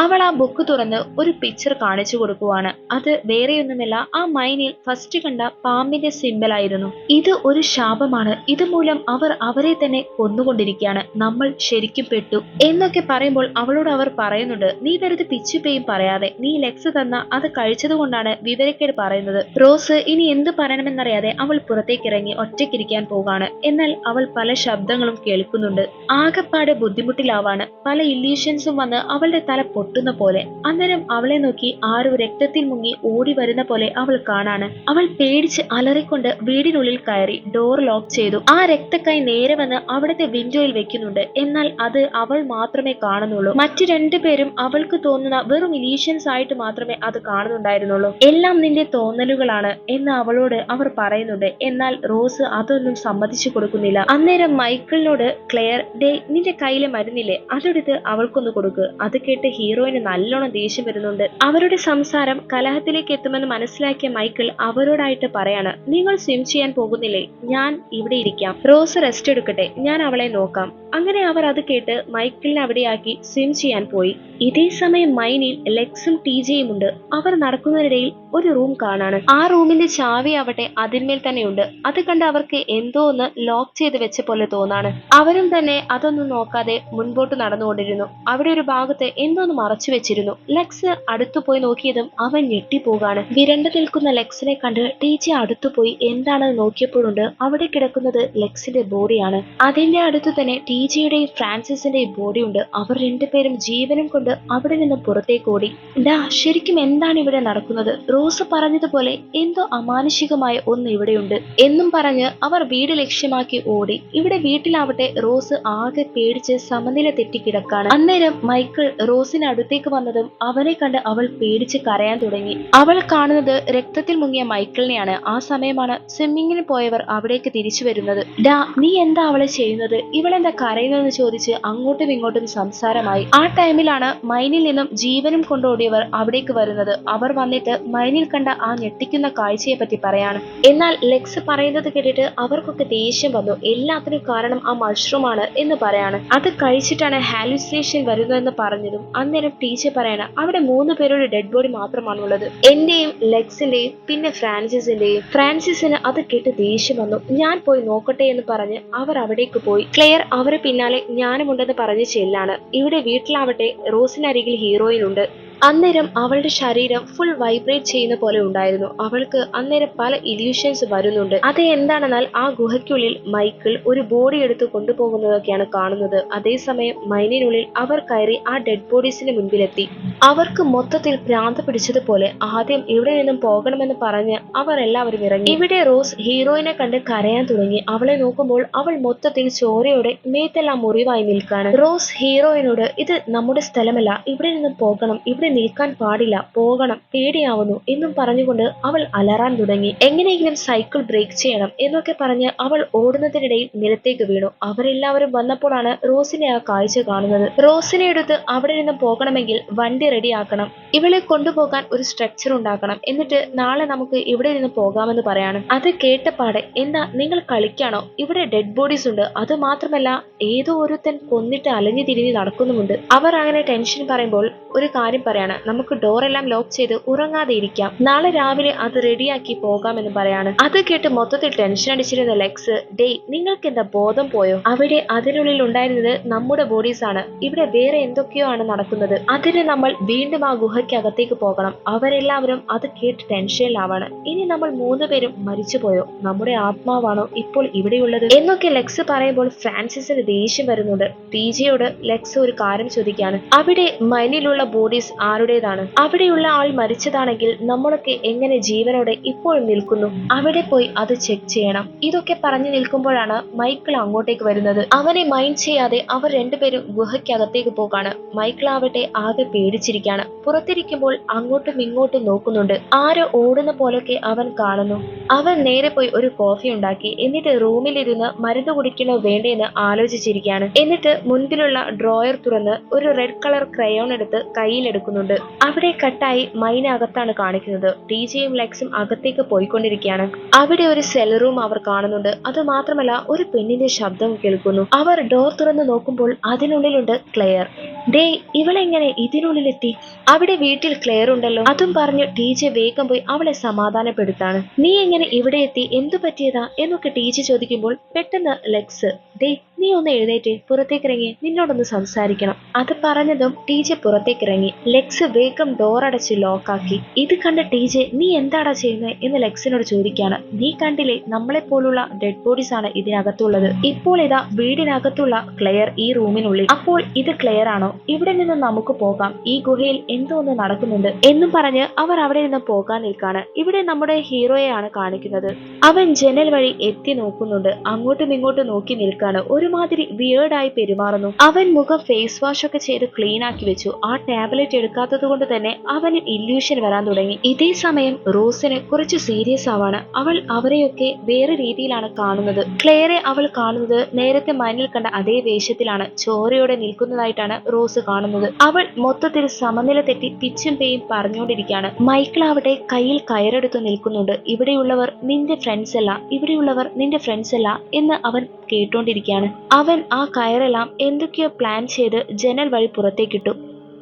അവൾ ആ ബുക്ക് തുറന്ന് ഒരു പിക്ചർ കാണിച്ചു കൊടുക്കുവാണ്. അത് വേറെയൊന്നുമല്ല, ആ മൈനിൽ ഫസ്റ്റ് കണ്ട പാമ്പിന്റെ സിംബൽ ആയിരുന്നു. ഇത് ഒരു ശാപമാണ്. ഇതുമൂലം അവർ അവരെ തന്നെ കൊന്നുകൊണ്ടിരിക്കുകയാണ്. നമ്മൾ ശരിക്കും പെട്ടു എന്നൊക്കെ പറയുമ്പോൾ അവളോട് അവർ പറയുന്നുണ്ട്, നീ വെറുതെ പിച്ചുപേയും പറയാതെ, നീ ലെക്സ് തന്ന അത് കഴിച്ചത് കൊണ്ടാണ് വിവരക്കേട് പറയുന്നത്. റോസ് ഇനി എന്ത് പറയണമെന്നറിയാതെ അവൾ പുറത്തേക്ക് ഇറങ്ങി ഒറ്റയ്ക്കിരിക്കാൻ പോകാണ്. എന്നാൽ അവൾ പല ശബ്ദങ്ങളും കേൾക്കുന്നുണ്ട്. ആകെപ്പാടെ ബുദ്ധിമുട്ടിലാവാണ്. പല ഇല്യൂഷൻസും വന്ന് അവളുടെ തല പൊട്ടുന്ന പോലെ. അന്നേരം അവളെ നോക്കി ആരോ രക്തത്തിൽ മുങ്ങി ഓടി വരുന്ന പോലെ അവൾ കാണാണ്. അവൾ പേടിച്ച് അലറിക്കൊണ്ട് വീടിനുള്ളിൽ കയറി ഡോർ ലോക്ക് ചെയ്തു. ആ രക്തക്കൈ നേരെ വന്ന് അവിടുത്തെ വിൻഡോയിൽ വെക്കുന്നുണ്ട്. എന്നാൽ അത് അവൾ മാത്രമേ കാണുന്നുള്ളൂ. മറ്റു രണ്ടുപേരും അവൾക്ക് തോന്നുന്ന വെറും ഇലീഷൻസ് ആയിട്ട് മാത്രമേ അത് കാണുന്നുണ്ടായിരുന്നുള്ളൂ. എല്ലാം നിന്റെ തോന്നലുകളാണ് എന്ന് അവളോട് അവർ പറയുന്നുണ്ട്. എന്നാൽ റോസ് അതൊന്നും സമ്മതിച്ചു കൊടുക്കുന്നില്ല. അന്നേരം മൈക്കിളിനോട് ക്ലെയർ, ഡേ, നിന്റെ കയ്യിലെ മരുന്നില്ലേ, അതെടുത്ത് അവൾക്കൊന്ന് കൊടുക്ക്. അത് കേട്ട് ഹീറോയിന് നല്ലോണം ദേഷ്യം വരുന്നുണ്ട്. അവരുടെ സംസാരം കലഹത്തിലേക്ക് എത്തുമെന്ന് മനസ്സിലാക്കിയ മൈക്കിൾ അവരോടായിട്ട് പറയാണ്, നിങ്ങൾ സ്വിം ചെയ്യാൻ പോകുന്നില്ലേ? ഞാൻ ഇവിടെ ഇരിക്കാം. റോസ് റെസ്റ്റ് എടുക്കട്ടെ, ഞാൻ അവളെ നോക്കാം. അങ്ങനെ അവർ അത് കേട്ട് മൈക്കിളിനെ അവിടെയാക്കി സ്വിം ചെയ്യാൻ പോയി. ഇതേ സമയം മൈനിൽ ലെക്സും ടീജയും ഉണ്ട്. അവർ നടക്കുന്നതിനിടയിൽ ഒരു റൂം കാണാണ്. ആ റൂമിന്റെ ചാവി ആവട്ടെ അതിന്മേൽ തന്നെയുണ്ട്. അത് കണ്ട് അവർക്ക് എന്തോ ഒന്ന് ലോക്ക് ചെയ്ത് വെച്ച പോലെ തോന്നാണ്. അവരും തന്നെ അതൊന്നും നോക്കാതെ മുൻപോട്ട് നടന്നുകൊണ്ടിരുന്നു. അവിടെ ഒരു ഭാഗത്ത് എന്തോന്ന് മറച്ചു വെച്ചിരുന്നു. ലെക്സ് അടുത്തുപോയി നോക്കിയതും അവൻ ഞെട്ടിപ്പോകാണ്. വിരണ്ടു നിൽക്കുന്ന ലെക്സിനെ കണ്ട് ടീച്ചെ അടുത്തുപോയി എന്താണെന്ന് നോക്കിയപ്പോഴുണ്ട് അവിടെ കിടക്കുന്നത് ലെക്സിന്റെ ബോഡിയാണ്. അതിന്റെ അടുത്ത് തന്നെ ടീച്ചയുടെയും ഫ്രാൻസിസിന്റെയും ബോഡിയുണ്ട്. അവർ രണ്ടുപേരും ജീവനും കൊണ്ട് അവിടെ നിന്ന് പുറത്തേക്ക് ഓടി. ഡാ, ശരിക്കും എന്താണ് ഇവിടെ നടക്കുന്നത്? റോസ് പറഞ്ഞതുപോലെ എന്തോ അമാനുഷികമായ ഒന്ന് ഇവിടെയുണ്ട് എന്നും പറഞ്ഞ് അവർ വീട് ലക്ഷ്യമാക്കി ഓടി. ഇവിടെ വീട്ടിലാവട്ടെ റോസ് ആകെ പേടിച്ച് സമനില തെറ്റിക്കിടക്കാണ്. അന്നേരം മൈക്കിൾ റോസിന് അടുത്തേക്ക് വന്നതും അവനെ കണ്ട് അവൾ പേടിച്ച് കരയാൻ തുടങ്ങി. അവൾ കാണുന്നത് രക്തത്തിൽ മുങ്ങിയ മൈക്കിളിനെയാണ്. ആ സമയമാണ് സ്വിമ്മിങ്ങിന് പോയവർ അവിടേക്ക് തിരിച്ചു വരുന്നത്. ഡാ, നീ എന്താ അവളെ ചെയ്യുന്നത്? ഇവളെന്താ കരയുന്നതെന്ന് ചോദിച്ച് അങ്ങോട്ടും ഇങ്ങോട്ടും സംസാരമായി. ആ ടൈമിലാണ് മൈനിൽ നിന്നും ജീവനും കൊണ്ടോടിയവർ അവിടേക്ക് വരുന്നത്. അവർ വന്നിട്ട് മൈനിൽ കണ്ട ആ ഞെട്ടിക്കുന്ന കാഴ്ചയെ പറ്റി പറയാണ്. എന്നാൽ ലെക്സ് പറയുന്നത് കേട്ടിട്ട് അവർക്കൊക്കെ ദേഷ്യം വന്നു. എല്ലാത്തിനും കാരണം ആ മഷ്റൂം ആണ് എന്ന് പറയാണ്. അത് കഴിച്ചിട്ടാണ് ഹാലുസിനേഷൻ വരുന്നതെന്ന് പറഞ്ഞതും അന്നേരം ടീച്ചർ പറയണ അവിടെ 3 പേരുടെ ഡെഡ് ബോഡി മാത്രമാണുള്ളത്, എന്റെയും ലെക്സിന്റെയും പിന്നെ ഫ്രാൻസിസിന്റെയും. ഫ്രാൻസിസിന് അത് കേട്ട് ദേഷ്യം വന്നു. ഞാൻ പോയി നോക്കട്ടെ എന്ന് പറഞ്ഞ് അവർ അവിടേക്ക് പോയി. ക്ലെയർ അവരെ പിന്നാലെ ഞാനുമുണ്ടെന്ന് പറഞ്ഞ് ചെല്ലാണ്. ഇവിടെ വീട്ടിലാവട്ടെ റോസിനരികിൽ ഹീറോയിൻ ഉണ്ട്. അന്നേരം അവളുടെ ശരീരം ഫുൾ വൈബ്രേറ്റ് ചെയ്യുന്ന പോലെ ഉണ്ടായിരുന്നു. അവൾക്ക് അന്നേരം പല ഇല്യൂഷൻസ് വരുന്നുണ്ട്. അത് എന്താണെന്നാൽ ആ ഗുഹയ്ക്കുള്ളിൽ മൈക്കിൾ ഒരു ബോഡി എടുത്ത് കൊണ്ടുപോകുന്നതൊക്കെയാണ് കാണുന്നത്. അതേസമയം മൈനിനുള്ളിൽ അവർ കയറി ആ ഡെഡ് ബോഡീസിന് മുൻപിലെത്തി. അവർക്ക് മൊത്തത്തിൽ ഭ്രാന്ത് പിടിച്ചതുപോലെ. ആദ്യം ഇവിടെ നിന്നും പോകണമെന്ന് പറഞ്ഞ് അവർ എല്ലാവരും ഇറങ്ങി. ഇവിടെ റോസ് ഹീറോയിനെ കണ്ട് കരയാൻ തുടങ്ങി. അവളെ നോക്കുമ്പോൾ അവൾ മൊത്തത്തിൽ ചോരയോടെ മേത്തെല്ലാം മുറിവായി നിൽക്കാണ്. റോസ് ഹീറോയിനോട് ഇത് നമ്മുടെ സ്ഥലമല്ല, ഇവിടെ നിന്നും പോകണം, ഇവിടെ നിൽക്കാൻ പാടില്ല, പോകണം, പേടിയാവുന്നു എന്നും പറഞ്ഞുകൊണ്ട് അവൾ അലറാൻ തുടങ്ങി. എങ്ങനെയെങ്കിലും സൈക്കിൾ ബ്രേക്ക് ചെയ്യണം എന്നൊക്കെ പറഞ്ഞ് അവൾ ഓടുന്നതിനിടയിൽ നിലത്തേക്ക് വീണു. അവരെല്ലാവരും വന്നപ്പോഴാണ് റോസിനെ ആ കാഴ്ച കാണുന്നത്. റോസിനെ എടുത്ത് അവിടെ നിന്ന് പോകണമെങ്കിൽ വണ്ടി റെഡിയാക്കണം, ഇവളെ കൊണ്ടുപോകാൻ ഒരു സ്ട്രക്ചർ ഉണ്ടാക്കണം, എന്നിട്ട് നാളെ നമുക്ക് ഇവിടെ നിന്ന് പോകാമെന്ന് പറയാണ്. അത് കേട്ടപാടെ എന്താ നിങ്ങൾ കളിക്കാണോ? ഇവിടെ ഡെഡ് ബോഡീസ് ഉണ്ട്, അത് മാത്രമല്ല ഏതോ ഒരുത്തൻ കൊന്നിട്ട് അലഞ്ഞു തിരിഞ്ഞ് നടക്കുന്നുമുണ്ട്. അവർ അങ്ങനെ ടെൻഷൻ പറയുമ്പോൾ ഒരു കാര്യം പറയാണ്, നമുക്ക് ഡോറെല്ലാം ലോക്ക് ചെയ്ത് ഉറങ്ങാതെ ഇരിക്കാം, നാളെ രാവിലെ അത് റെഡിയാക്കി പോകാമെന്ന് പറയാണ്. അത് കേട്ട് മൊത്തത്തിൽ ടെൻഷൻ അടിച്ചിരുന്ന ലെക്സ്, ഡേയ് നിങ്ങൾക്ക് എന്താ ബോധം പോയോ? അവിടെ അതിനുള്ളിൽ ഉണ്ടായിരുന്നത് നമ്മുടെ ബോഡീസ് ആണ്, ഇവിടെ വേറെ എന്തൊക്കെയോ ആണ് നടക്കുന്നത്, അതിന് നമ്മൾ വീണ്ടും ആ ഗുഹയ്ക്കകത്തേക്ക് പോകണം. അവരെല്ലാവരും അത് കേട്ട് ടെൻഷനിലാവാണ്. ഇനി നമ്മൾ 3 പേരും മരിച്ചുപോയോ? നമ്മുടെ ആത്മാവാണോ ഇപ്പോൾ ഇവിടെയുള്ളത് എന്നൊക്കെ ലെക്സ് പറയുമ്പോൾ ഫ്രാൻസിസിന് ദേഷ്യം വരുന്നുണ്ട്. ടീജയോട് ലെക്സ് ഒരു കാര്യം ചോദിക്കാണ്, അവിടെ മൈനിലുള്ള ബോഡീസ് ആരുടേതാണ്? അവിടെയുള്ള ആൾ മരിച്ചതാണെങ്കിൽ നമ്മളൊക്കെ എങ്ങനെ ജീവനോടെ ഇപ്പോഴും നിൽക്കുന്നു? അവിടെ പോയി അത് ചെക്ക് ചെയ്യണം. ഇതൊക്കെ പറഞ്ഞു നിൽക്കുമ്പോഴാണ് മൈക്കിൾ അങ്ങോട്ടേക്ക് വരുന്നത്. അവനെ മൈൻഡ് ചെയ്യാതെ അവർ രണ്ടുപേരും ഗുഹയ്ക്കകത്തേക്ക് പോകാണ്. മൈക്കിൾ ആവട്ടെ ആകെ പേടിച്ചിരിക്കാണ്. പുറത്തിരിക്കുമ്പോൾ അങ്ങോട്ടും ഇങ്ങോട്ടും നോക്കുന്നുണ്ട്. ആരോ ഓടുന്ന പോലൊക്കെ അവൻ കാണുന്നു. അവൻ നേരെ പോയി ഒരു കോഫി ഉണ്ടാക്കി. എന്നിട്ട് റൂമിലിരുന്ന് മരുന്ന് കുടിക്കണോ വേണ്ടേന്ന് ആലോചിച്ചിരിക്കുകയാണ്. എന്നിട്ട് മുൻപിലുള്ള ഡ്രോയർ തുറന്ന് ഒരു റെഡ് കളർ ക്രയോൺ എടുത്ത് കയ്യിലെടുക്കുന്നുണ്ട്. അവിടെ കട്ടായി മൈനകത്താണ് കാണിക്കുന്നത്. ടിജയും ലെക്സും അകത്തേക്ക് പോയിക്കൊണ്ടിരിക്കുകയാണ്. അവിടെ ഒരു സെൽ റൂം അവർ കാണുന്നുണ്ട്. അത് മാത്രമല്ല ഒരു പെണ്ണിന്റെ ശബ്ദം കേൾക്കുന്നു. അവർ ഡോർ തുറന്ന് നോക്കുമ്പോൾ അതിനുള്ളിലുണ്ട് ക്ലെയർ. ഡേ, ഇവളെങ്ങനെ ഇതിനുള്ളിലെത്തി? അവിടെ വീട്ടിൽ ക്ലെയർ ഉണ്ടല്ലോ. അതും പറഞ്ഞ് ടീച്ചെ വേഗം പോയി അവളെ സമാധാനപ്പെടുത്താണ്. നീ എങ്ങനെ ഇവിടെ എത്തി? എന്തു പറ്റിയതാ എന്നൊക്കെ ടീച്ചർ ചോദിക്കുമ്പോൾ പെട്ടെന്ന് ലെക്സ്, ഡേ നീ ഒന്ന് എഴുന്നേറ്റ് പുറത്തേക്കിറങ്ങി, നിന്നോടൊന്ന് സംസാരിക്കണം. അത് പറഞ്ഞതും ടീച്ചർ പുറത്തേക്കിറങ്ങി. ലെക്സ് വേഗം ഡോർ അടച്ച് ലോക്കാക്കി. ഇത് കണ്ട ടീച്ചർ, നീ എന്താടാ ചെയ്യുന്നത് എന്ന് ലെക്സിനോട് ചോദിക്കാണ്. നീ കണ്ടില്ലേ, നമ്മളെ പോലുള്ള ഡെഡ് ബോഡീസ് ആണ് ഇതിനകത്തുള്ളത്. ഇപ്പോൾ ഇതാ വീടിനകത്തുള്ള ക്ലെയർ ഈ റൂമിനുള്ളിൽ. അപ്പോൾ ഇത് ക്ലെയർ ആണോ? ഇവിടെ നിന്ന് നമുക്ക് പോകാം, ഈ ഗുഹയിൽ എന്തോ ഒന്ന് നടക്കുന്നുണ്ട് എന്നും പറഞ്ഞ് അവർ അവിടെ നിന്ന് പോകാൻ നിൽക്കാണ്. ഇവിടെ നമ്മുടെ ഹീറോയെയാണ് കാണിക്കുന്നത്. അവൻ ജനൽ വഴി എത്തി നോക്കുന്നുണ്ട്. അങ്ങോട്ടും ഇങ്ങോട്ടും നോക്കി നിൽക്കാണ്. ഒരുമാതിരി വിയേർഡായി പെരുമാറുന്നു. അവൻ മുഖം ഫേസ് വാഷ് ഒക്കെ ചെയ്ത് ക്ലീൻ ആക്കി വെച്ചു. ആ ടാബ്ലറ്റ് എടുക്കാത്തത് കൊണ്ട് തന്നെ അവന് ഇല്യൂഷൻ വരാൻ തുടങ്ങി. ഇതേ സമയം റോസിന് കുറച്ച് സീരിയസ് ആവാണ്. അവൾ അവരെയൊക്കെ വേറെ രീതിയിലാണ് കാണുന്നത്. ക്ലെയറെ അവൾ കാണുന്നത് നേരത്തെ മനിൽ കണ്ട അതേ വേഷത്തിലാണ്. ചോരയോടെ നിൽക്കുന്നതായിട്ടാണ് റോസ് കാണുന്നത്. അവൾ മൊത്തത്തിൽ സമനില തെറ്റി പിച്ചും പേയും പറഞ്ഞുകൊണ്ടിരിക്കുകയാണ്. മൈക്കിൾ ആവട്ടെ കയ്യിൽ കയറെടുത്ത് നിൽക്കുന്നുണ്ട്. ഇവിടെയുള്ളവർ നിന്റെ ഫ്രണ്ട്സ് അല്ല, ഇവിടെയുള്ളവർ നിന്റെ ഫ്രണ്ട്സ് അല്ല എന്ന് അവൻ കേട്ടോണ്ടിരിക്കുകയാണ്. അവൻ ആ കയറെല്ലാം എന്തൊക്കെയോ പ്ലാൻ ചെയ്ത് ജനൽ വഴി പുറത്തേക്കിട്ടു.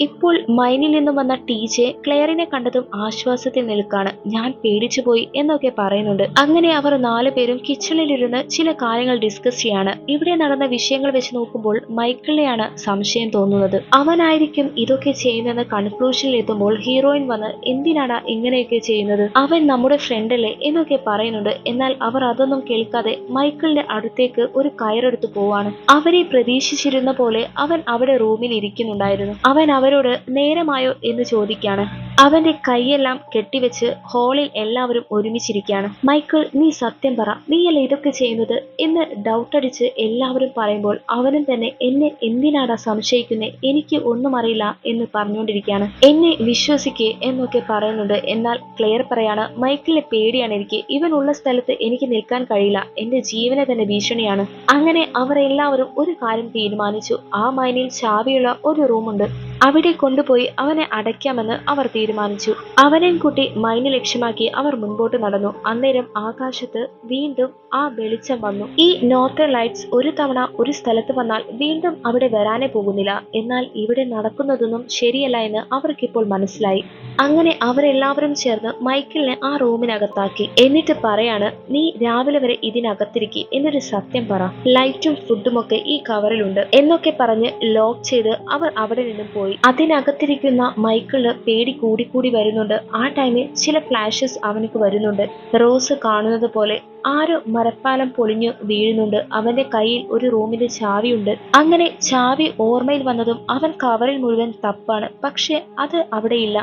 ഇപ്പോൾ മൈനിൽ നിന്നും വന്ന ടീച്ചെ ക്ലെയറിനെ കണ്ടതും ആശ്വാസത്തിൽ നിൽക്കാണ്. ഞാൻ പേടിച്ചു പോയി എന്നൊക്കെ പറയുന്നുണ്ട്. അങ്ങനെ അവർ 4 പേരും കിച്ചണിലിരുന്ന് ചില കാര്യങ്ങൾ ഡിസ്കസ് ചെയ്യാണ്. ഇവിടെ നടന്ന വിഷയങ്ങൾ വെച്ച് നോക്കുമ്പോൾ മൈക്കിളിനെയാണ് സംശയം തോന്നുന്നത്. അവനായിരിക്കും ഇതൊക്കെ ചെയ്യുന്നതെന്ന് കൺക്ലൂഷനിൽ എത്തുമ്പോൾ ഹീറോയിൻ വന്ന് എന്തിനാണ് ഇങ്ങനെയൊക്കെ ചെയ്യുന്നത്, അവൻ നമ്മുടെ ഫ്രണ്ട് അല്ലേ എന്നൊക്കെ പറയുന്നുണ്ട്. എന്നാൽ അവർ അതൊന്നും കേൾക്കാതെ മൈക്കിളിന്റെ അടുത്തേക്ക് ഒരു കയറെടുത്ത് പോവാണ്. അവരെ പ്രതീക്ഷിച്ചിരുന്ന പോലെ അവൻ അവിടെ റൂമിൽ ഇരിക്കുന്നുണ്ടായിരുന്നു. അവൻ അവരോട് നേരമായോ എന്ന് ചോദിക്കാണ്. അവന്റെ കൈയെല്ലാം കെട്ടിവെച്ച് ഹാളിൽ എല്ലാവരും ഒരുമിച്ചിരിക്കുകയാണ്. മൈക്കിൾ, നീ സത്യം പറ, നീയല്ലേ ഇതൊക്കെ ചെയ്യുന്നത് എന്ന് ഡൗട്ട് അടിച്ച് എല്ലാവരും പറയുമ്പോൾ അവനും തന്നെ എന്നെ എന്തിനാടാ സംശയിക്കുന്നേ, എനിക്ക് ഒന്നും അറിയില്ല എന്ന് പറഞ്ഞുകൊണ്ടിരിക്കുകയാണ്. എന്നെ വിശ്വസിക്കേ എന്നൊക്കെ പറയുന്നുണ്ട്. എന്നാൽ ക്ലെയർ പറയാണ്, മൈക്കിളിനെ പേടിയാണ് എനിക്ക്, ഇവനുള്ള സ്ഥലത്ത് എനിക്ക് നിൽക്കാൻ കഴിയില്ല, എന്റെ ജീവനെ തന്നെ ഭീഷണിയാണ്. അങ്ങനെ അവർ എല്ലാവരും ഒരു കാര്യം തീരുമാനിച്ചു. ആ മൈനിൽ ചാവിയുള്ള ഒരു റൂമുണ്ട്, അവിടെ കൊണ്ടുപോയി അവനെ അടയ്ക്കാമെന്ന് അവർ തീരുമാനിച്ചു. അവനെയും കൂട്ടി മൈന് ലക്ഷ്യമാക്കി അവർ മുൻപോട്ട് നടന്നു. അന്നേരം ആകാശത്ത് വീണ്ടും ആ വെളിച്ചം വന്നു. ഈ നോർത്തേൺ ലൈറ്റ്സ് ഒരു തവണ ഒരു സ്ഥലത്ത് വന്നാൽ വീണ്ടും അവിടെ വരാനേ പോകുന്നില്ല. എന്നാൽ ഇവിടെ നടക്കുന്നതൊന്നും ശരിയല്ല എന്ന് അവർക്കിപ്പോൾ മനസ്സിലായി. അങ്ങനെ അവരെല്ലാവരും ചേർന്ന് മൈക്കിളിനെ ആ റൂമിനകത്താക്കി. എന്നിട്ട് പറയാണ്, നീ രാവിലെ വരെ ഇതിനകത്തിരിക്കി, എന്നൊരു സത്യം പറ, ലൈറ്റും ഫുഡും ഒക്കെ ഈ കവറിലുണ്ട് എന്നൊക്കെ പറഞ്ഞ് ലോക്ക് ചെയ്ത് അവർ അവിടെ നിന്നും പോയി. അതിനകത്തിരിക്കുന്ന മൈക്കിളിന് പേടി കൂടിക്കൂടി വരുന്നുണ്ട്. ആ ടൈമിൽ ചില ഫ്ലാഷസ് അവനക്ക് വരുന്നുണ്ട്. റോസ് കാണുന്നത് പോലെ ആരോ മരപ്പാലം പൊളിഞ്ഞു വീഴുന്നുണ്ട്. അവന്റെ കയ്യിൽ ഒരു റൂമിന്റെ ചാവിയുണ്ട്. അങ്ങനെ ചാവി ഓർമ്മയിൽ വന്നതും അവൻ കവറിൽ മുഴുവൻ തപ്പാണ്. പക്ഷെ അത് അവിടെയില്ല.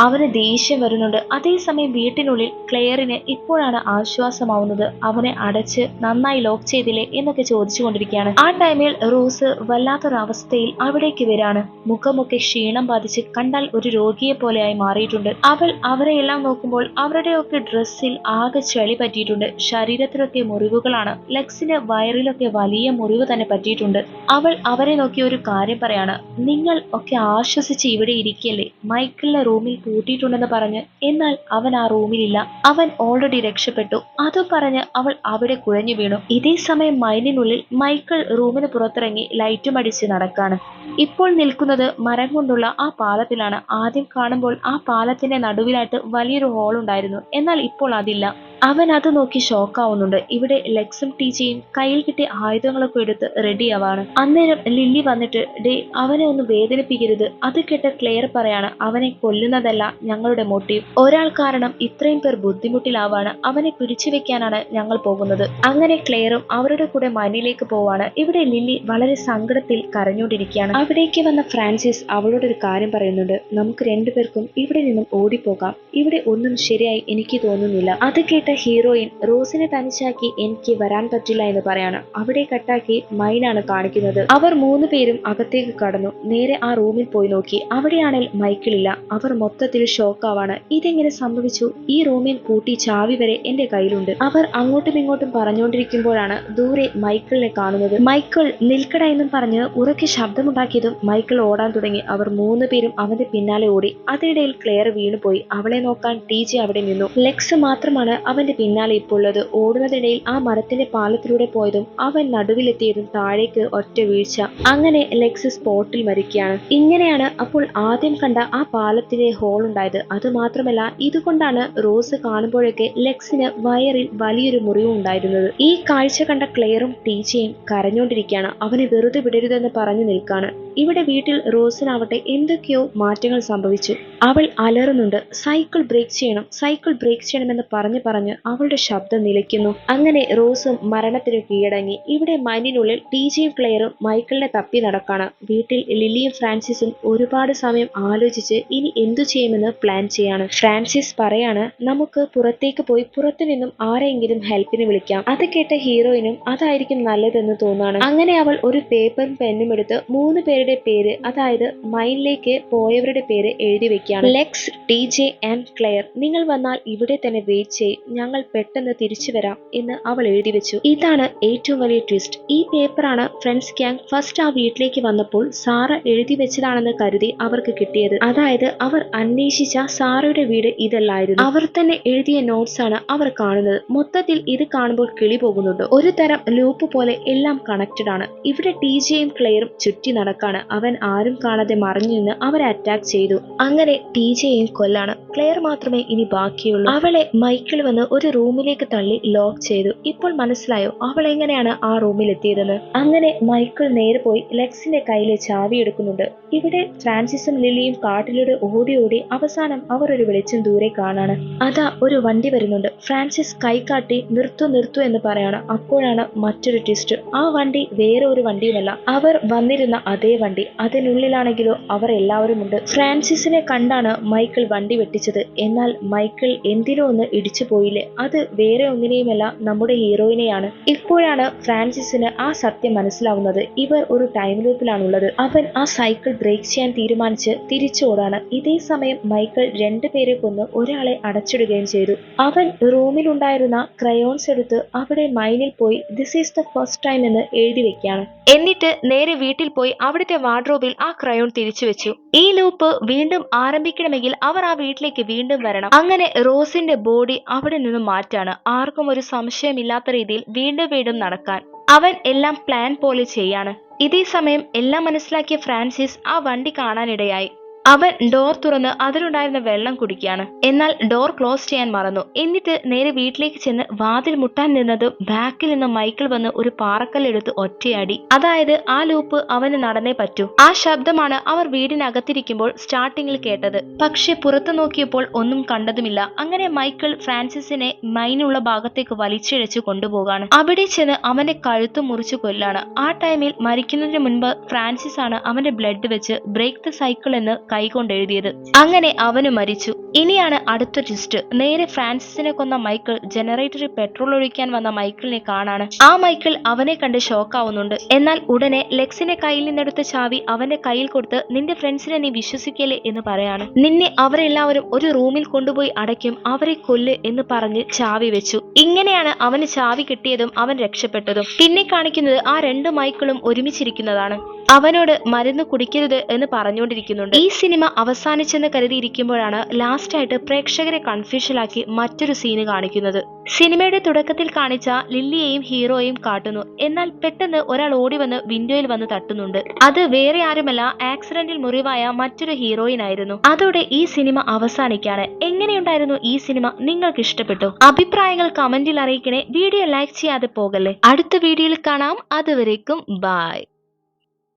അവന് ദേഷ്യം വരുന്നുണ്ട്. അതേസമയം വീട്ടിനുള്ളിൽ ക്ലെയറിന് ഇപ്പോഴാണ് ആശ്വാസമാവുന്നത്. അവനെ അടച്ച് നന്നായി ലോക്ക് ചെയ്തില്ലേ എന്നൊക്കെ ചോദിച്ചു കൊണ്ടിരിക്കുകയാണ്. ആ ടൈമിൽ റോസ് വല്ലാത്തൊരു അവസ്ഥയിൽ അവിടേക്ക് വരാണ്. മുഖമൊക്കെ ക്ഷീണം ബാധിച്ച് കണ്ടാൽ ഒരു രോഗിയെ പോലെയായി മാറിയിട്ടുണ്ട്. അവൾ അവരെയെല്ലാം നോക്കുമ്പോൾ അവരുടെയൊക്കെ ഡ്രസ്സിൽ ആകെ ചെളി പറ്റിയിട്ടുണ്ട്. ശരീരത്തിലൊക്കെ മുറിവുകളാണ്. ലെഗ്സിന് വയറിലൊക്കെ വലിയ മുറിവ് തന്നെ പറ്റിയിട്ടുണ്ട്. അവൾ അവരെ നോക്കി ഒരു കാര്യം പറയാണ്, നിങ്ങൾ ഒക്കെ ആശ്വസിച്ച് ഇവിടെ ഇരിക്കല്ലേ, മൈക്കിളിനെ റൂമിൽ പൂട്ടിയിട്ടുണ്ടെന്ന് പറഞ്ഞ്. എന്നാൽ അവൻ ആ റൂമിലില്ല, അവൻ ഓൾറെഡി രക്ഷപ്പെട്ടു. അതും പറഞ്ഞ് അവൾ അവിടെ കുഴഞ്ഞു വീണു. ഇതേ സമയം മൈനിനുള്ളിൽ മൈക്കിൾ റൂമിന് പുറത്തിറങ്ങി ലൈറ്റും അടിച്ച് നടക്കാണ്. ഇപ്പോൾ നിൽക്കുന്നത് മരം കൊണ്ടുള്ള ആ പാലത്തിലാണ്. ആദ്യം കാണുമ്പോൾ ആ പാലത്തിന്റെ നടുവിലായിട്ട് വലിയൊരു ഹോൾ ഉണ്ടായിരുന്നു. എന്നാൽ ഇപ്പോൾ അതില്ല. അവൻ അത് നോക്കി ഷോക്കാവുന്നുണ്ട്. ഇവിടെ ലെക്സും ടീച്ചയും കയ്യിൽ കിട്ടിയ ആയുധങ്ങളൊക്കെ എടുത്ത് റെഡിയാവാണ്. അന്നേരം ലില്ലി വന്നിട്ട്, ഡേ, അവനെ ഒന്ന് വേദനിപ്പിക്കരുത്. അത് കേട്ട ക്ലെയർ പറയാണ്, അവനെ കൊല്ലുന്നതല്ല ഞങ്ങളുടെ മോട്ടീവ്. ഒരാൾ കാരണം ഇത്രയും പേർ ബുദ്ധിമുട്ടിലാവാണ്. അവനെ പിടിച്ചു വെക്കാനാണ് ഞങ്ങൾ പോകുന്നത്. അങ്ങനെ ക്ലെയറും അവരുടെ കൂടെ മനിലേക്ക് പോവാണ്. ഇവിടെ ലില്ലി വളരെ സങ്കടത്തിൽ കരഞ്ഞുകൊണ്ടിരിക്കുകയാണ്. അവിടേക്ക് വന്ന ഫ്രാൻസിസ് അവളോട് ഒരു കാര്യം പറയുന്നുണ്ട്, നമുക്ക് രണ്ടുപേർക്കും ഇവിടെ നിന്നും ഓടിപ്പോകാം, ഇവിടെ ഒന്നും ശരിയായി എനിക്ക് തോന്നുന്നില്ല. അത് കേട്ട ഹീറോയിൻ റോസിനെ തനിച്ചാക്കി എനിക്ക് വരാൻ പറ്റില്ല എന്ന് പറയാണ്. അവിടെ കട്ടാക്കി മൈനാണ് കാണിക്കുന്നത്. അവർ 3 പേരും അകത്തേക്ക് കടന്നു. നേരെ ആ റൂമിൽ പോയി നോക്കി. അവിടെയാണെങ്കിൽ മൈക്കിളില്ല. അവർ മൊത്തത്തിൽ ഷോക്കാവാണ്. ഇതെങ്ങനെ സംഭവിച്ചു? ഈ റൂമിൽ പൂട്ടി ചാവി വരെ എന്റെ കയ്യിലുണ്ട്. അവർ അങ്ങോട്ടും ഇങ്ങോട്ടും പറഞ്ഞുകൊണ്ടിരിക്കുമ്പോഴാണ് ദൂരെ മൈക്കിളിനെ കാണുന്നത്. മൈക്കിൾ, നിൽക്കട എന്നും പറഞ്ഞ് ഉറക്കെ ശബ്ദമുണ്ടാക്കിയതും മൈക്കിൾ ഓടാൻ തുടങ്ങി. അവർ 3 പേരും അവന്റെ പിന്നാലെ ഓടി. അതിനിടയിൽ ക്ലെയർ വീണുപോയി. അവളെ നോക്കാൻ ടീച്ചെ അവിടെ നിന്നു. ലെക്സ് മാത്രമാണ് അവന്റെ പിന്നാലെ ഇപ്പോൾ ഉള്ളത്. ഓടുന്നതിനിടയിൽ ആ മരത്തിന്റെ പാലത്തിലൂടെ പോയതും അവൻ നടുവിലെത്തിയതും താഴേക്ക് ഒറ്റ വീഴ്ച. അങ്ങനെ ലെക്സ് സ്പോട്ടിൽ മരിക്കുകയാണ്. ഇങ്ങനെയാണ് അപ്പോൾ ആദ്യം കണ്ട ആ പാലത്തിലെ ഹോൾ ഉണ്ടായത്. അതുമാത്രമല്ല, ഇതുകൊണ്ടാണ് റോസ് കാണുമ്പോഴൊക്കെ ലെക്സിന് വയറിൽ വലിയൊരു മുറിവ് ഉണ്ടായിരുന്നത്. ഈ കാഴ്ച കണ്ട ക്ലെയറും ടീച്ചയും കരഞ്ഞുകൊണ്ടിരിക്കുകയാണ്. അവനെ വെറുതെ വിടരുതെന്ന് പറഞ്ഞു നിൽക്കാണ്. ഇവിടെ വീട്ടിൽ റോസിനാവട്ടെ എന്തൊക്കെയോ മാറ്റങ്ങൾ സംഭവിച്ചു. അവൾ അലറുന്നുണ്ട്. സൈക്കിൾ ബ്രേക്ക് ചെയ്യണം, സൈക്കിൾ ബ്രേക്ക് ചെയ്യണമെന്ന് പറഞ്ഞ് അവളുടെ ശബ്ദം നിലയ്ക്കുന്നു. അങ്ങനെ റോസും മരണത്തിന് കീഴടങ്ങി. ഇവിടെ മൈനിനുള്ളിൽ ടീച്ചയും ക്ലെയറും മൈക്കിളിനെ തപ്പി നടക്കാണ്. വീട്ടിൽ ലില്ലിയും ഫ്രാൻസിസും ഒരുപാട് സമയം ആലോചിച്ച് ഇനി എന്തു ചെയ്യുമെന്ന് പ്ലാൻ ചെയ്യാണ്. ഫ്രാൻസിസ് പറയാണ്, നമുക്ക് പുറത്തേക്ക് പോയി പുറത്തു നിന്നും ആരെങ്കിലും ഹെൽപ്പിന് വിളിക്കാം. അത് കേട്ട ഹീറോയിനും അതായിരിക്കും നല്ലതെന്ന് തോന്നാണ്. അങ്ങനെ അവൾ ഒരു പേപ്പറും പെന്നും എടുത്ത് 3 പേരുടെ പേര്, അതായത് മൈനിലേക്ക് പോയവരുടെ പേര് എഴുതി വെക്കുകയാണ്. ലെക്സ്, ടീജെ ആൻഡ് ക്ലെയർ, നിങ്ങൾ വന്നാൽ ഇവിടെ തന്നെ വെയിറ്റ് ചെയ്യും. ഞങ്ങൾ പെട്ടെന്ന് തിരിച്ചു വരാം എന്ന് അവൾ എഴുതി വെച്ചു. ഇതാണ് ഏറ്റവും വലിയ ട്വിസ്റ്റ്. ഈ പേപ്പറാണ് ഫ്രണ്ട്സ് ഗ്യാങ് ഫസ്റ്റ് ആ വീട്ടിലേക്ക് വന്നപ്പോൾ സാറ എഴുതി വെച്ചതാണെന്ന് കരുതി അവർക്ക് കിട്ടിയത്. അതായത് അവർ അന്വേഷിച്ച സാറയുടെ വീട് ഇതല്ലായിരുന്നു. അവർ തന്നെ എഴുതിയ നോട്ട്സ് ആണ് അവർ കാണുന്നത്. മൊത്തത്തിൽ ഇത് കാണുമ്പോൾ കിളി പോകുന്നുണ്ട്. ഒരു തരം ലൂപ്പ് പോലെ എല്ലാം കണക്റ്റഡ് ആണ്. ഇവിടെ ടിജെയും ക്ലെയറും ചുറ്റി നടക്കാണ്. അവൻ ആരും കാണാതെ മറിഞ്ഞു നിന്ന് അവരെ അറ്റാക്ക് ചെയ്തു. അങ്ങനെ ടിജെയും കൊല്ലാണ്. ക്ലെയർ മാത്രമേ ഇനി ബാക്കിയുള്ളൂ. അവളെ മൈക്കിൾ വന്ന് ഒരു റൂമിലേക്ക് തള്ളി ലോക്ക് ചെയ്തു. ഇപ്പോൾ മനസ്സിലായോ അവൾ എങ്ങനെയാണ് ആ റൂമിൽ എത്തിയതെന്ന്? അങ്ങനെ മൈക്കിൾ നേരെ പോയി ലെക്സിന്റെ കയ്യിലെ ചാവി എടുക്കുന്നുണ്ട്. ഇവിടെ ഫ്രാൻസിസും ലില്ലിയും കാട്ടിലൂടെ ഓടി ഓടി അവസാനം അവർ ഒരു വെളിച്ചം ദൂരെ കാണാണ്. അതാ ഒരു വണ്ടി വരുന്നുണ്ട്. ഫ്രാൻസിസ് കൈ കാട്ടി നിർത്തു എന്ന് പറയാണ്. അപ്പോഴാണ് മറ്റൊരു ട്വിസ്റ്റ്. ആ വണ്ടി വേറെ ഒരു വണ്ടിയുമല്ല, അവർ വന്നിരുന്ന അതേ വണ്ടി. അതിനുള്ളിലാണെങ്കിലോ അവർ എല്ലാവരും ഉണ്ട്. ഫ്രാൻസിസിനെ കണ്ടാണ് മൈക്കിൾ വണ്ടി വെട്ടിച്ചത്. എന്നാൽ മൈക്കിൾ എന്തിനോ ഒന്ന് ഇടിച്ചു പോയില്ലേ, അത് വേറെ ഒന്നിനെയുമല്ല, നമ്മുടെ ഹീറോയിനെയാണ്. ഇപ്പോഴാണ് ഫ്രാൻസിസിന് ആ സത്യം മനസ്സിലാവുന്നത്. ഇവർ ഒരു ടൈം ലൂപ്പിലാണുള്ളത്. അവൻ ആ സൈക്കിൾ ബ്രേക്ക് ചെയ്യാൻ തീരുമാനിച്ച് തിരിച്ചോടാണ്. ഇതേ സമയം മൈക്കിൾ 2 പേരെ കൊന്ന് ഒരാളെ അടച്ചിടുകയും ചെയ്തു. അവൻ റൂമിലുണ്ടായിരുന്ന ക്രയോൺസ് എടുത്ത് അവിടെ മൈനിൽ പോയി this is the first time എന്ന് എഴുതി വെക്കാണ്. എന്നിട്ട് നേരെ വീട്ടിൽ പോയി അവിടുത്തെ വാർഡ്രോബിൽ ആ ക്രയോൺ തിരിച്ചു വെച്ചു. ഈ ലൂപ്പ് വീണ്ടും ആരംഭിക്കണമെങ്കിൽ അവർ ആ വീട്ടിലേക്ക് വീണ്ടും വരണം. അങ്ങനെ റോസിന്റെ ബോഡി അവിടെ നിന്നും മാറ്റാണ്. ആർക്കും ഒരു സംശയമില്ലാത്ത രീതിയിൽ വീണ്ടും നടക്കാൻ അവൻ എല്ലാം പ്ലാൻ പോലെ ചെയ്യാണ്. ഇതേ സമയം എല്ലാം മനസ്സിലാക്കിയ ഫ്രാൻസിസ് ആ വണ്ടി കാണാനിടയായി. അവൻ ഡോർ തുറന്ന് അതിലുണ്ടായിരുന്ന വെള്ളം കുടിക്കുകയാണ്. എന്നാൽ ഡോർ ക്ലോസ് ചെയ്യാൻ മറന്നു. എന്നിട്ട് നേരെ വീട്ടിലേക്ക് ചെന്ന് വാതിൽ മുട്ടാൻ നിന്നത് ബാക്കിൽ നിന്ന് മൈക്കിൾ വന്ന് ഒരു പാറക്കല്ലെടുത്ത് ഒറ്റയടി. അതായത് ആ ലൂപ്പ് അവന് നടന്നേ പറ്റൂ. ആ ശബ്ദമാണ് അവർ വീടിനകത്തിരിക്കുമ്പോൾ സ്റ്റാർട്ടിങ്ങിൽ കേട്ടത്. പക്ഷെ പുറത്തു നോക്കിയപ്പോൾ ഒന്നും കണ്ടതുമില്ല. അങ്ങനെ മൈക്കിൾ ഫ്രാൻസിസിനെ മൈനുള്ള ഭാഗത്തേക്ക് വലിച്ചിഴച്ചു കൊണ്ടുപോകാണ്. അവിടെ ചെന്ന് അവന്റെ കഴുത്ത് മുറിച്ചു കൊല്ലാണ്. ആ ടൈമിൽ മരിക്കുന്നതിന് മുൻപ് ഫ്രാൻസിസ് ആണ് അവന്റെ ബ്ലഡ് വെച്ച് ബ്രേക്ക് ദ സൈക്കിൾ എന്ന് കൈകൊണ്ട് എഴുതിയത്. അങ്ങനെ അവന് മരിച്ചു. ഇനിയാണ് അടുത്ത ട്വിസ്റ്റ്. നേരെ ഫ്രാൻസിസിനെ കൊന്ന മൈക്കിൾ ജനറേറ്ററിൽ പെട്രോൾ ഒഴിക്കാൻ വന്ന മൈക്കിളിനെ കാണാണ്. ആ മൈക്കിൾ അവനെ കണ്ട് ഷോക്ക് ആവുന്നുണ്ട്. എന്നാൽ ഉടനെ ലെക്സിന്റെ കയ്യിൽ നിന്നെടുത്ത ചാവി അവന്റെ കയ്യിൽ കൊടുത്ത് നിന്റെ ഫ്രണ്ട്സിനെ നീ വിശ്വസിക്കല്ലേ എന്ന് പറയാണ്. നിന്നെ അവരെല്ലാവരും ഒരു റൂമിൽ കൊണ്ടുപോയി അടയ്ക്കും, അവരെ കൊല്ല് എന്ന് പറഞ്ഞ് ചാവി വെച്ചു. ഇങ്ങനെയാണ് അവന് ചാവി കിട്ടിയതും അവൻ രക്ഷപ്പെട്ടതും. പിന്നെ കാണിക്കുന്നത് ആ 2 മൈക്കിളും ഒരുമിച്ചിരിക്കുന്നതാണ്. അവനോട് മരുന്ന് കുടിക്കരുത് എന്ന് പറഞ്ഞുകൊണ്ടിരിക്കുന്നുണ്ട്. ഈ സിനിമ അവസാനിച്ചെന്ന് കരുതിയിരിക്കുമ്പോഴാണ് ലാസ്റ്റായിട്ട് പ്രേക്ഷകരെ കൺഫ്യൂഷനാക്കി മറ്റൊരു സീന് കാണിക്കുന്നത്. സിനിമയുടെ തുടക്കത്തിൽ കാണിച്ച ലില്ലിയെയും ഹീറോയും കാട്ടുന്നു. എന്നാൽ പെട്ടെന്ന് ഒരാൾ ഓടി വന്ന് വിൻഡോയിൽ വന്ന് തട്ടുന്നുണ്ട്. അത് വേറെ ആരുമല്ല, ആക്സിഡന്റിൽ മുറിവായ മറ്റൊരു ഹീറോയിൻ ആയിരുന്നു. അതോടെ ഈ സിനിമ അവസാനിക്കാണ്. എങ്ങനെയുണ്ടായിരുന്നു ഈ സിനിമ? നിങ്ങൾക്ക് ഇഷ്ടപ്പെട്ടോ? അഭിപ്രായങ്ങൾ കമന്റിൽ അറിയിക്കണേ. വീഡിയോ ലൈക്ക് ചെയ്യാതെ പോകല്ലേ. അടുത്ത വീഡിയോയിൽ കാണാം. അതുവരേക്കും ബൈ.